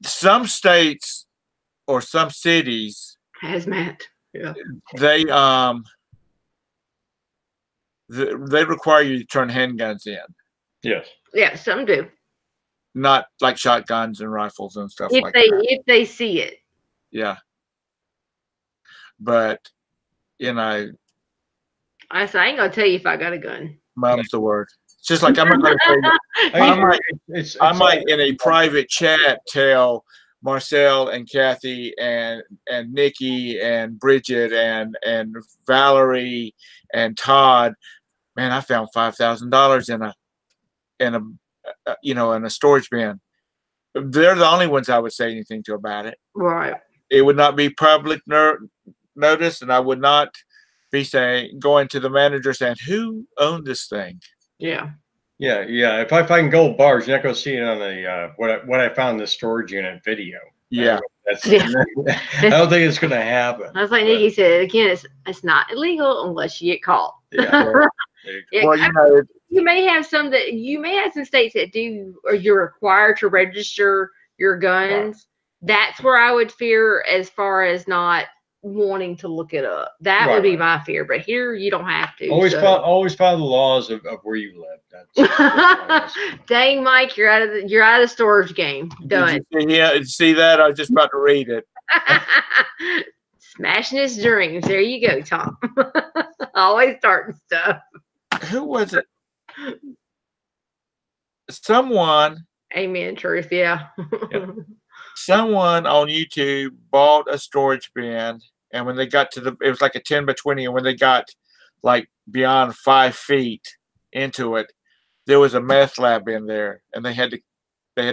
some states or some cities Hazmat. Yeah. They require you to turn handguns in. Yes. Yeah, some do. Not like shotguns and rifles and stuff If like that. If they see it. Yeah. But you know, I ain't gonna tell you if I got a gun. Mom's the word. It's just like I'm not going to tell you. I might in a private chat tell Marcel and Kathy and Nikki and Bridget and Valerie and Todd, man, I found $5,000 in a storage bin. They're the only ones I would say anything to about it. Right. It would not be public notice, and I would not be going to the manager saying, who owned this thing? Yeah. Yeah. If I find gold bars, you're not going to see it on the what I found in the storage unit video. Yeah. I don't think it's going to happen. I was like Nikki said again. It's not illegal unless you get caught. Yeah. Yeah, well, you may have some states that do, or you're required to register your guns. Right. That's where I would fear as far as not wanting to look it up. That would be my fear. But here you don't have to. Always follow the laws of where you live. That's Dang, Mike, you're out of the storage game. Done. Yeah, see that? I was just about to read it. Smashing his dreams. There you go, Tom. Always starting stuff. Who was it? Someone. Amen. Truth. Yeah. Yep. Someone on YouTube bought a storage bin, and when they got to it was like a 10 by 20, and when they got like beyond 5 feet into it, there was a meth lab in there, and they had to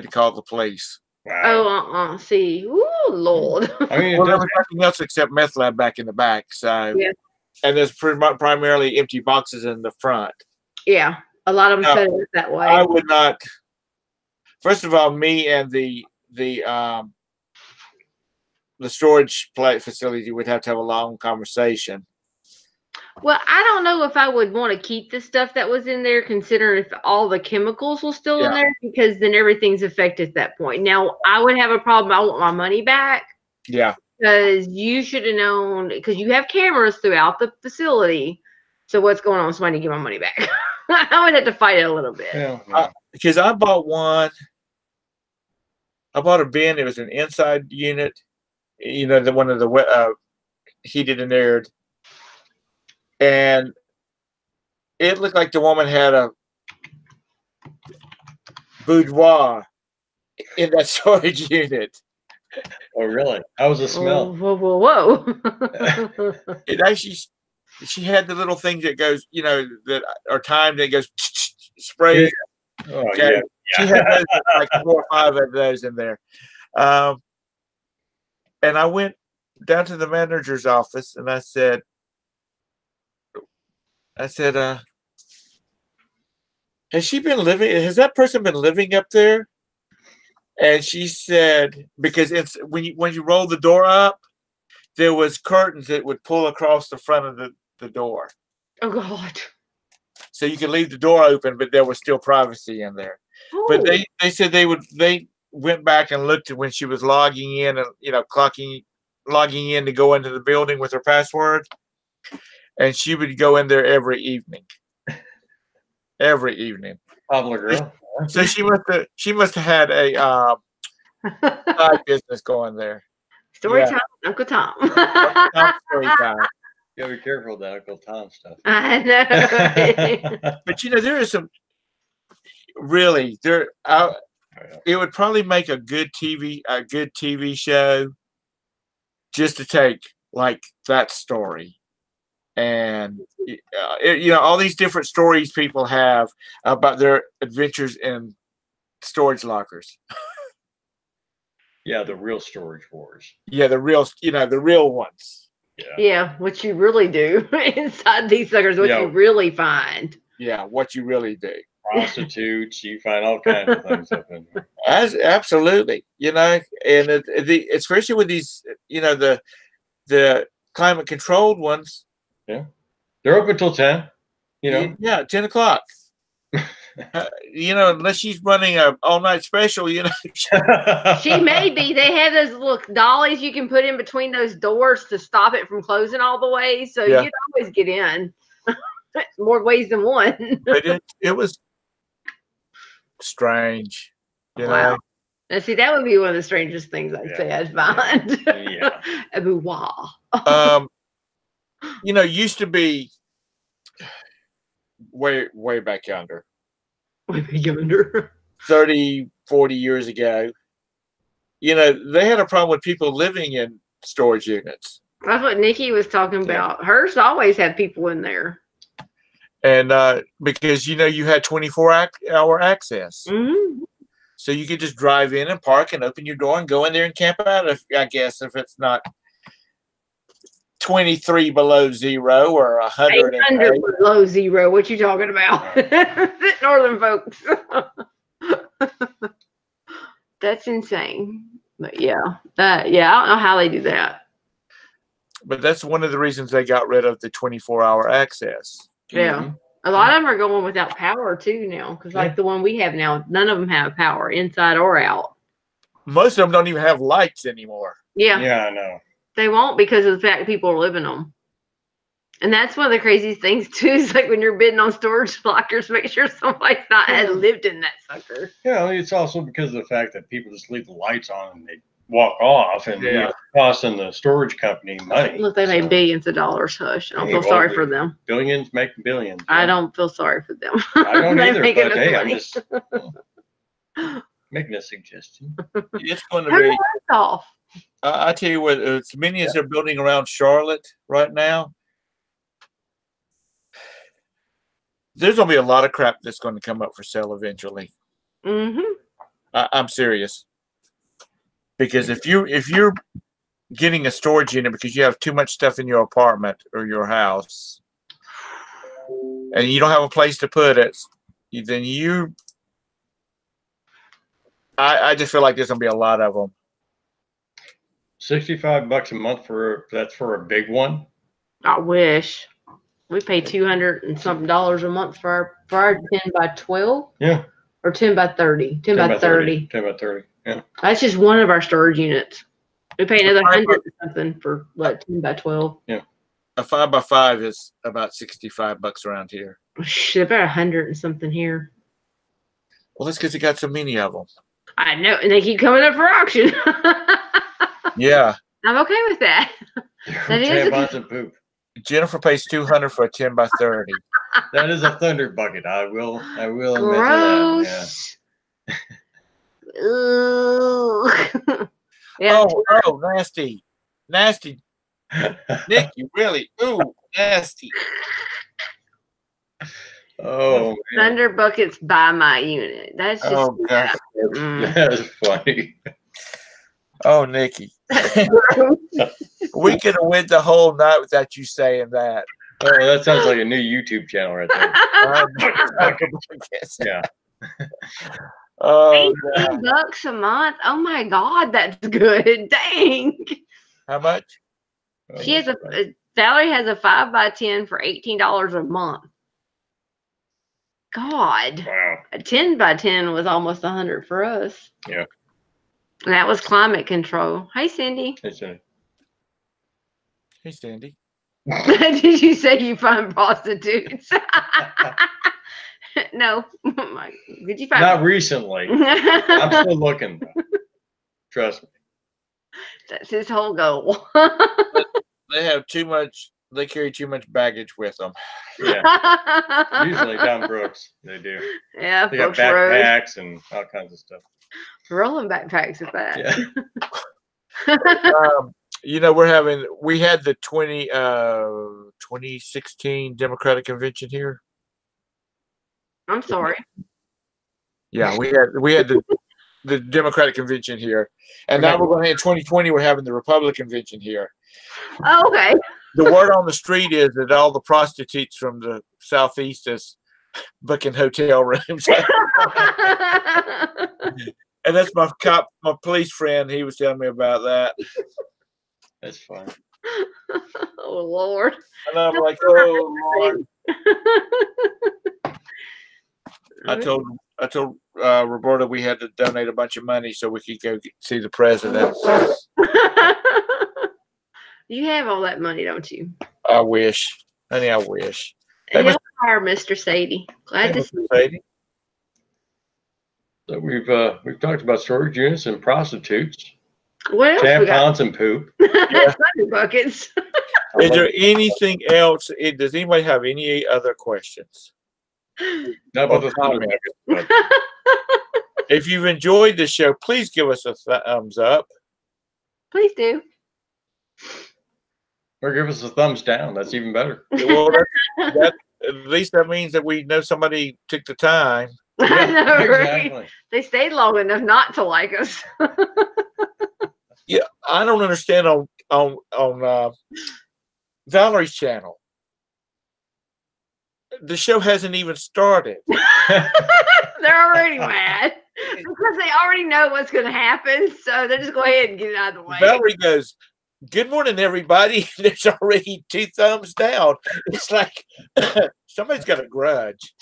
call the police. Wow. Oh, see, ooh, Lord. I mean, there was nothing else except meth lab back in the back. So, yeah. And there's primarily empty boxes in the front. Yeah, a lot of them said it that way. I would not. First of all, me and the storage facility would have to have a long conversation. Well, I don't know if I would want to keep the stuff that was in there, considering if all the chemicals were still in there, because then everything's affected at that point. Now, I would have a problem. I want my money back. Yeah. Because you should have known, because you have cameras throughout the facility. So what's going on? Somebody get my money back. I would have to fight it a little bit. Yeah. Because I bought one. I bought a bin. It was an inside unit. You know, one of the heated and aired. And it looked like the woman had a boudoir in that storage unit. Oh, really? How was the smell? Whoa. It actually, she had the little things that goes, that are timed, that goes spray. Yeah. Oh, yeah. She had those, like 4 or 5 of those in there. And I went down to the manager's office and I said, has that person been living up there? And she said, because it's when you roll the door up, there was curtains that would pull across the front of the door. Oh God. So you could leave the door open, but there was still privacy in there. Ooh. But they said they went back and looked at when she was logging in and logging in to go into the building with her password. And she would go in there every evening. Every evening. Popular girl. So she must have had a side business going there. Story time, Uncle Tom. Story time. You gotta be careful with that Uncle Tom stuff. I know. But there is some really there. It would probably make a good TV show just to take like that story. And all these different stories people have about their adventures in storage lockers. Yeah, the real storage wars. Yeah, the real ones. Yeah, what you really do inside these suckers, what you really find. Yeah, what you really do. Prostitutes, you find all kinds of things up in there. Absolutely, you know, and especially with these, you know, the climate controlled ones. Yeah, they're open till 10. You know, yeah, 10 o'clock. You know, unless she's running a all night special, you know. She may be. They have those little dollies you can put in between those doors to stop it from closing all the way. So you can always get in. More ways than one. But it was strange. You know? Now, see, that would be one of the strangest things I'd say I'd find. Yeah. A boudoir. You know, used to be way back yonder. Way back yonder. 30, 40 years ago. You know, they had a problem with people living in storage units. That's what Nikki was talking about. Hers always had people in there. And because, you know, you had 24-hour access. Mm-hmm. So you could just drive in and park and open your door and go in there and camp out, I guess, if it's not 23 below zero or 100 below zero. What you talking about? Northern folks. That's insane. But yeah, I don't know how they do that. But that's one of the reasons they got rid of the 24-hour access. Yeah. Mm-hmm. A lot of them are going without power too now, because like the one we have now, none of them have power inside or out. Most of them don't even have lights anymore. Yeah. Yeah, I know. They won't because of the fact people are living them. And that's one of the craziest things too, is like when you're bidding on storage lockers, make sure somebody's not had lived in that sucker. Yeah, it's also because of the fact that people just leave the lights on and they walk off, and you know, costing the storage company money. Look, they made billions of dollars. Hush. I don't feel sorry for them. Billions making billions. I don't feel sorry for them. I don't either, but hey, I'm just making a suggestion. It's going to be off. I tell you what, as many as they're building around Charlotte right now, there's going to be a lot of crap that's going to come up for sale eventually. Mm-hmm. I'm serious. Because if you're getting a storage unit because you have too much stuff in your apartment or your house, and you don't have a place to put it, then I just feel like there's gonna be a lot of them. $65 a month for a big one. I wish. We pay $200 and something a month for our 10 by 12. Yeah. Or 10 by 30. 10 by 30. 10 by 30. Yeah. That's just one of our storage units. We pay another 100 or something for what, 10 by 12. Yeah. A 5 by 5 is about $65 around here. Shit, about 100 and something here. Well, that's because you got so many of them. I know, and they keep coming up for auction. Yeah. I'm okay with that. That is tampons and poop. Jennifer pays $200 for a 10 by 30. That is a thunder bucket. I will admit gross. To that. Yeah. Ooh. Yeah. Oh, nasty. Nick, you really, nasty. Oh, thunder buckets by my unit. That's just God. That's funny. Oh, Nikki. We could have went the whole night without you saying that. Oh, that sounds like a new YouTube channel right there. Yeah. Oh, $18 a month. Oh my God, that's good. Dang. How much? She has Valerie has a 5 by 10 for $18 a month. God. Wow. A 10 by 10 was almost 100 for us. Yeah. And that was climate control. Hey, Cindy. Hey, Cindy. Hey, Sandy. Did you say you find prostitutes? No. Did you find? Not recently. I'm still looking. Trust me. That's his whole goal. They have too much. They carry too much baggage with them. Yeah. Usually Don Brooks, they do. Yeah. They got backpacks and all kinds of stuff. Rolling backpacks with that. Yeah. You know, we had the 2016 Democratic Convention here. I'm sorry. Yeah, we had the the Democratic convention here, and now we're going to in 2020 we're having the Republican convention here. Oh, okay. The word on the street is that all the prostitutes from the southeast is booking hotel rooms. And that's my police friend. He was telling me about that. That's fine. Oh Lord. And I'm like, oh Lord. I told Roberta we had to donate a bunch of money so we could go see the president. You have all that money, don't you? I wish, honey. I wish. Hey, Mr. Sadie. Glad to see you. Sadie. So we've talked about storage units and prostitutes. What else we got? Tampons and poop. Yeah. Buckets. Is there anything else? Does anybody have any other questions? Not about the comments. If you've enjoyed the show, please give us a thumbs up. Please do. Or give us a thumbs down. That's even better. Well, at least that means that we know somebody took the time. I know, exactly. Right? They stayed long enough not to like us. Yeah, I don't understand on Valerie's channel. The show hasn't even started. They're already mad because they already know what's going to happen, so they just go ahead and get it out of the way. Valerie goes, "Good morning, everybody." There's already 2 thumbs down. It's like somebody's got a grudge.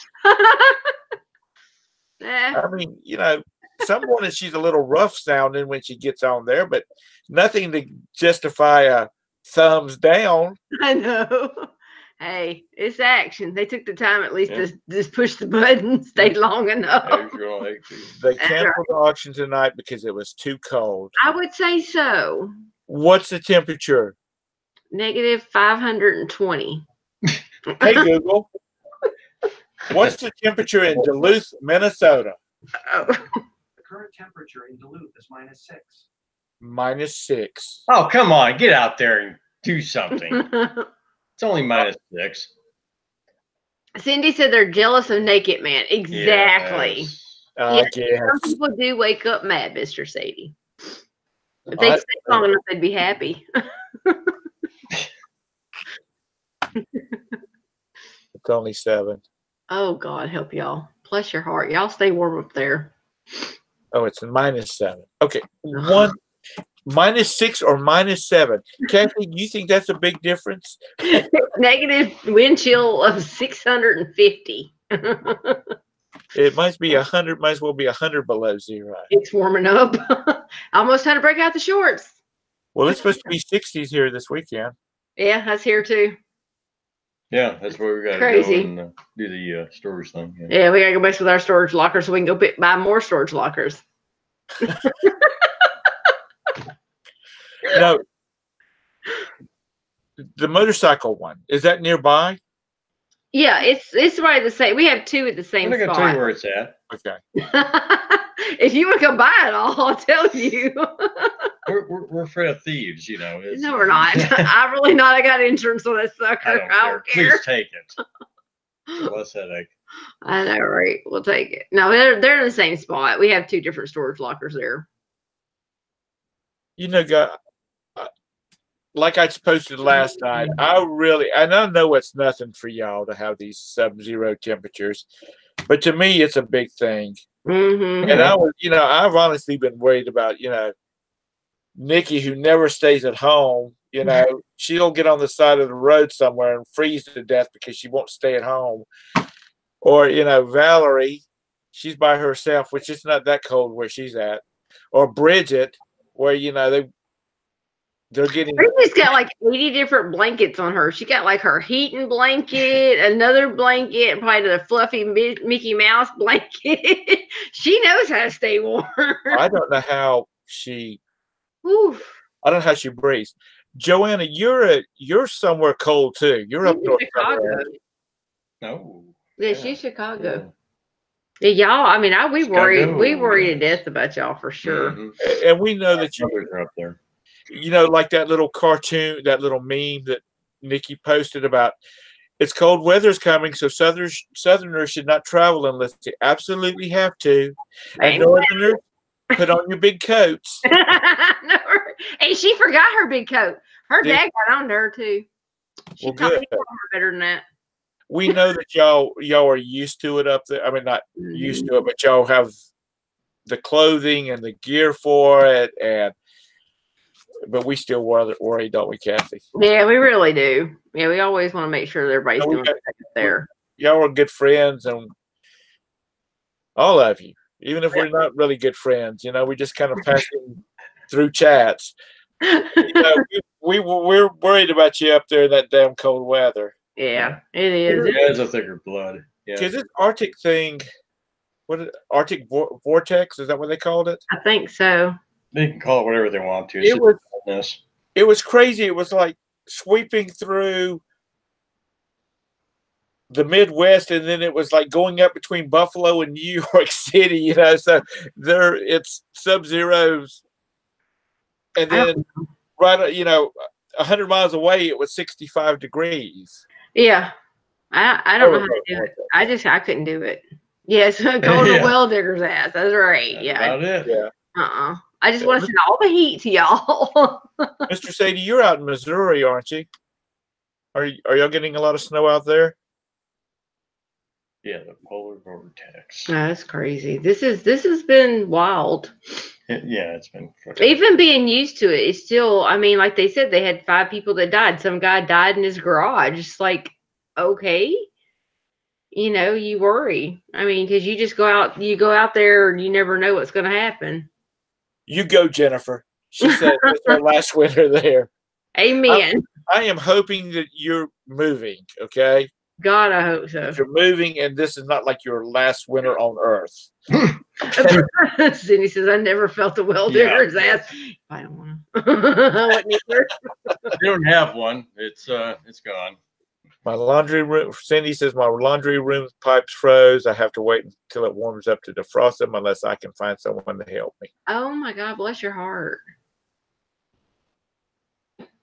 I mean, some mornings she's a little rough sounding when she gets on there, but nothing to justify a thumbs down. I know. Hey, it's action. They took the time at least to just push the button, stayed long enough. They canceled the auction tonight because it was too cold. I would say so. What's the temperature? Negative 520. Hey, Google. What's the temperature in Duluth, Minnesota? Oh. The current temperature in Duluth is -6. -6. Oh, come on. Get out there and do something. It's only -6. Cindy said they're jealous of Naked Man. Exactly. Yes. Some people do wake up mad, Mr. Sadie. If they stay long enough, they'd be happy. It's only 7. Oh, God, help y'all. Bless your heart. Y'all stay warm up there. Oh, it's -7. Okay. -6 or -7. Kathy, do you think that's a big difference? Negative wind chill of 650. It must be 100. Might as well be 100 below 0. It's warming up. Almost time to break out the shorts. Well, it's supposed to be 60s here this weekend. Yeah, that's here too. Yeah, that's where we got to go and do the storage thing. Yeah, we got to go mess with our storage lockers so we can go buy more storage lockers. No, the motorcycle one, is that nearby? Yeah, it's right at the same. We have 2 at the same I'm not spot. gonna tell you where it's at. Okay. If you want to come buy it all, I'll tell you. we're afraid of thieves, No, we're not. I'm really not. I got insurance on that sucker. I don't care. Please take it. Less headache. I know, right? We'll take it. No, they're in the same spot. We have 2 different storage lockers there. Guy, like I posted last night, I know it's nothing for y'all to have these sub-zero temperatures, but to me, it's a big thing. Mm-hmm. And I've honestly been worried about, Nikki, who never stays at home. She'll get on the side of the road somewhere and freeze to death because she won't stay at home. Or, Valerie, she's by herself, which is not that cold where she's at. Or Bridget, where, they're getting. Bridget's got like 80 different blankets on her. She got like her heating blanket, another blanket, probably the fluffy Mickey Mouse blanket. She knows how to stay warm. I don't know how she. Oof. I don't know how she breathes. Joanna, you're somewhere cold too. You're up north. Chicago. No. Yeah, she's Chicago. Yeah, y'all. I mean, we worry to death about y'all for sure. Mm-hmm. And we know that you are up there. Like that little cartoon, that little meme that Nikki posted about. It's cold weather's coming, so Southerners should not travel unless they absolutely have to. And Put on your big coats. No, and she forgot her big coat. Her dad got on to her too. She Well, good. Better than that. We know that y'all are used to it up there. I mean, not used to it, but y'all have the clothing and the gear for it, but we still worry, don't we, Kathy? Yeah, we really do. Yeah, we always want to make sure that everybody's doing there. Y'all are good friends, and all of you, even if we're not really good friends, we just kind of passing through chats. We're worried about you up there in that damn cold weather. Yeah, it is. It has a thicker blood. Yeah. Because this Arctic thing, Arctic vortex? Is that what they called it? I think so. They can call it whatever they want to. It was crazy. It was like sweeping through the Midwest, and then it was like going up between Buffalo and New York City. So it's sub-zeros, and then right, 100 miles away, it was 65 degrees. Yeah, I don't know how to do it. I couldn't do it. Yes, go to well digger's ass. That's right. That's yeah. about it. Yeah. I just want to send all the heat to y'all. Mr. Sadie, you're out in Missouri, aren't you? Are y'all getting a lot of snow out there? Yeah, the polar vortex. That's crazy. This has been wild. It's been even being used to it. It's still. I mean, like they said, they had 5 people that died. Some guy died in his garage. It's like, okay, you worry. I mean, because you just go out there and you never know what's going to happen. You go, Jennifer. She said it's her last winter there. Amen. I am hoping that you're moving, okay? God, I hope so. If you're moving, and this is not like your last winter on Earth. Cindy says, I never felt a well digger's ass. I don't want to. You don't have one. It's gone. My laundry room, Cindy says, my laundry room pipes froze. I have to wait until it warms up to defrost them unless I can find someone to help me. Oh, my God. Bless your heart.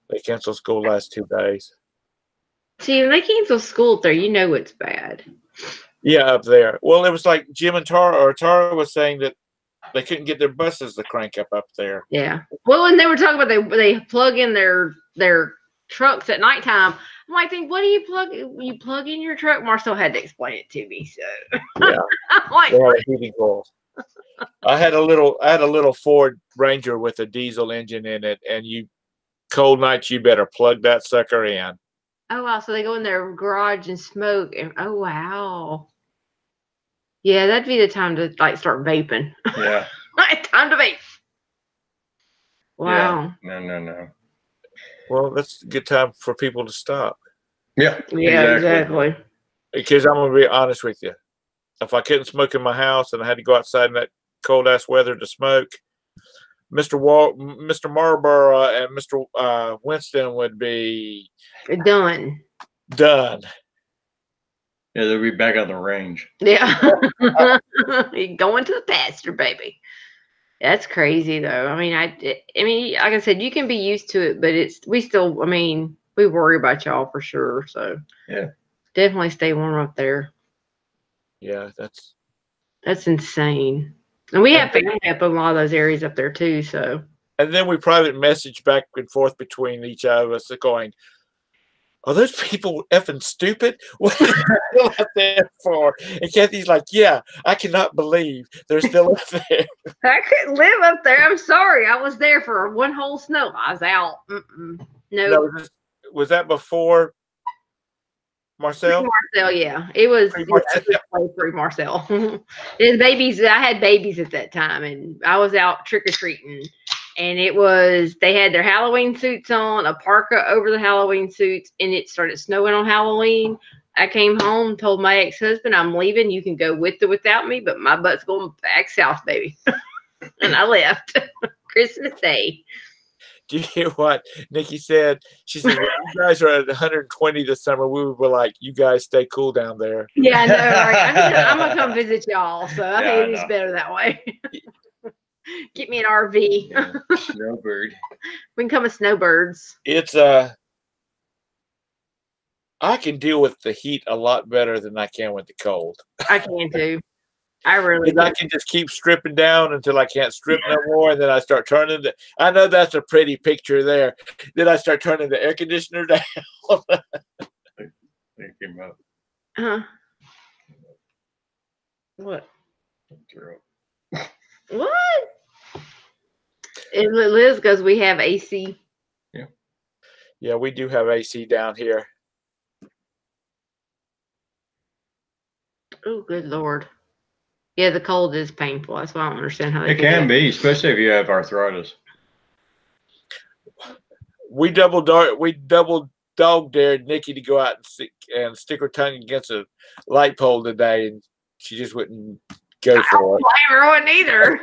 They canceled school last 2 days. See, when they cancel school up there, it's bad. Yeah, up there. Well, it was like Jim and Tara was saying that they couldn't get their buses to crank up there. Yeah. Well, and they were talking about they plug in their trucks at nighttime. I'm like, what do you plug? You plug in your truck? Marcel had to explain it to me. So yeah, I'm like, they had a heating oil. I had a little Ford Ranger with a diesel engine in it, and cold nights you better plug that sucker in. Oh wow! So they go in their garage and smoke, and oh wow, yeah, that'd be the time to start vaping. Yeah, time to vape. Wow. Yeah. No. Well, that's a good time for people to stop. Yeah. Exactly. Because I'm gonna be honest with you, if I couldn't smoke in my house and I had to go outside in that cold ass weather to smoke, Mr. Marlboro and Mr. Winston would be done. Yeah, they'll be back on the range. Yeah. You're going to the pasture, baby. That's crazy though. I mean, like I said, you can be used to it, but we worry about y'all for sure. So yeah, definitely stay warm up there. Yeah, that's insane. And we have family up in a lot of those areas up there too. So. And then we private message back and forth between each of us going, are those people effing stupid? What are they still out there for? And Kathy's like, yeah, I cannot believe they're still up there. I couldn't live up there. I'm sorry. I was there for one whole snow. I was out. No. Was that Marcel? Marcel, yeah. It was Marcel. And babies, I had babies at that time, and I was out trick-or-treating. And they had their Halloween suits on, a parka over the Halloween suits, and it started snowing on Halloween. I came home, told my ex-husband, I'm leaving. You can go with or without me, but my butt's going back south, baby. And I left Christmas Day. Do you hear what Nikki said? She said, well, you guys are at 120 this summer. We were like, you guys stay cool down there. Yeah, I know. Right? I'm going to come visit y'all, so I think it's better that way. Get me an RV. Yeah. Snowbird. We can come as snowbirds. It's I can deal with the heat a lot better than I can with the cold. I can too. I really I can just keep stripping down until I can't strip no more, and then I start turning the. I know that's a pretty picture there. Then I start turning the air conditioner down. They came up. What? Through. What? And Liz goes, we have AC. Yeah, we do have AC down here. Oh, good Lord. Yeah, the cold is painful. That's why I don't understand how they It do can that. be, especially if you have arthritis. We double dog dared Nikki to go out and stick her tongue against a light pole today, and she just wouldn't go for it. I don't either.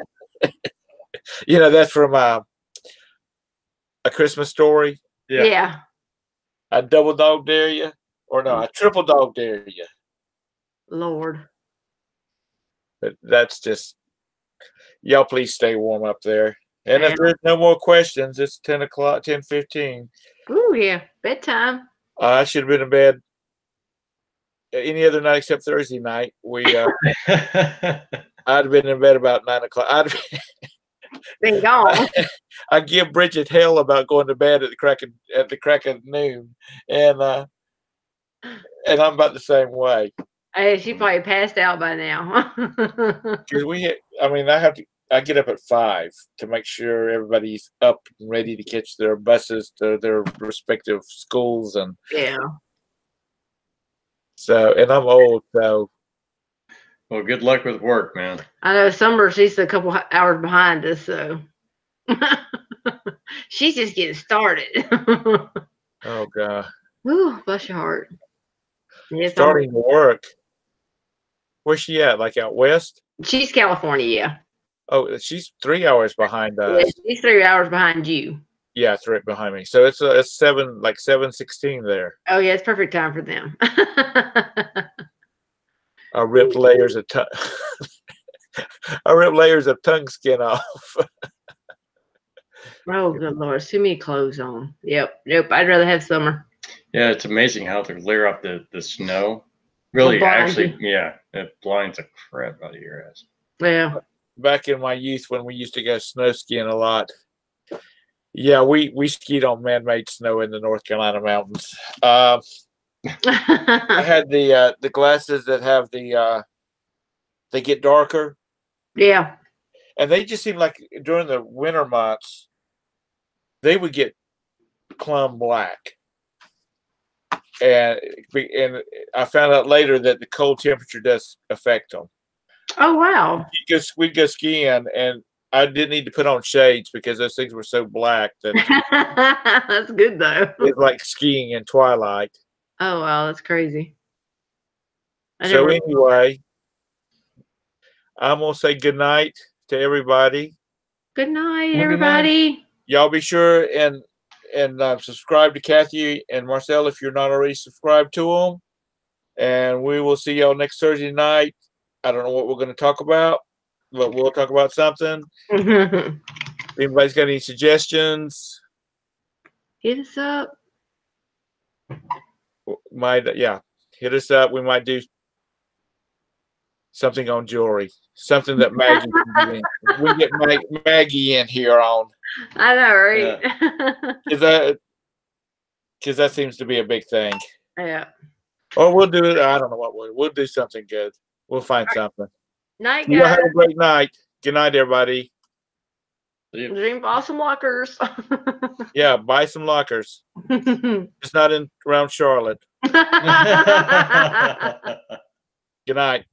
You know, that's from A Christmas Story. Yeah. I double dog dare you, or no, I triple dog dare you. Lord. But that's just, y'all please stay warm up there. And if Yeah. there's no more questions, it's 10 o'clock, 10:15. Ooh, yeah. Bedtime. I should have been in bed any other night except Thursday night. I'd have been in bed about 9 o'clock. Been gone. I give Bridget hell about going to bed at the crack of noon, and I'm about the same way. She probably passed out by now. Because I get up at 5 to make sure everybody's up and ready to catch their buses to their respective schools, and Yeah. so, and I'm old, so. Well, good luck with work, man. I know Summer, she's a couple hours behind us, so she's just getting started. Oh God. Ooh, bless your heart. Yes, Starting to work. Where's she at? Like out west? she's California, yeah. Oh, she's 3 hours behind us. Yeah, she's 3 hours behind you. Yeah, it's right behind me. So it's 7:16 there. Oh yeah, it's perfect time for them. I ripped layers of I ripped layers of tongue skin off. Oh good Lord, it's too many clothes on. Yep, nope. I'd rather have Summer. Yeah, it's amazing how they layer up the snow. Really, blinds actually, yeah, it blinds the crap out of your ass. Yeah. Back in my youth when we used to go snow skiing a lot. Yeah, we skied on man-made snow in the North Carolina mountains. I had the glasses that have they get darker, Yeah. and they just seem like during the winter months they would get plumb black. And I found out later that the cold temperature does affect them. Oh wow. We'd go skiing, and I didn't need to put on shades because those things were so black that That's good though. it's like skiing in twilight. Oh wow, that's crazy. So anyway, I'm gonna say good night to everybody. Good night, Well, good everybody. Y'all be sure and subscribe to Kathy and Marcel if you're not already subscribed to them. And we will see y'all next Thursday night. I don't know what we're going to talk about, but we'll talk about something. If anybody's got any suggestions, Hit us up. hit us up. We might do something on jewelry, something that Maggie can do. We get Maggie in here on. I know, right? Because that seems to be a big thing. Yeah. Or we'll do it. I don't know what we'll do something good. We'll find something. Night, You all guys. have a great night. Good night, everybody. Dream awesome lockers. Yeah, buy some lockers. It's not around Charlotte. Good night.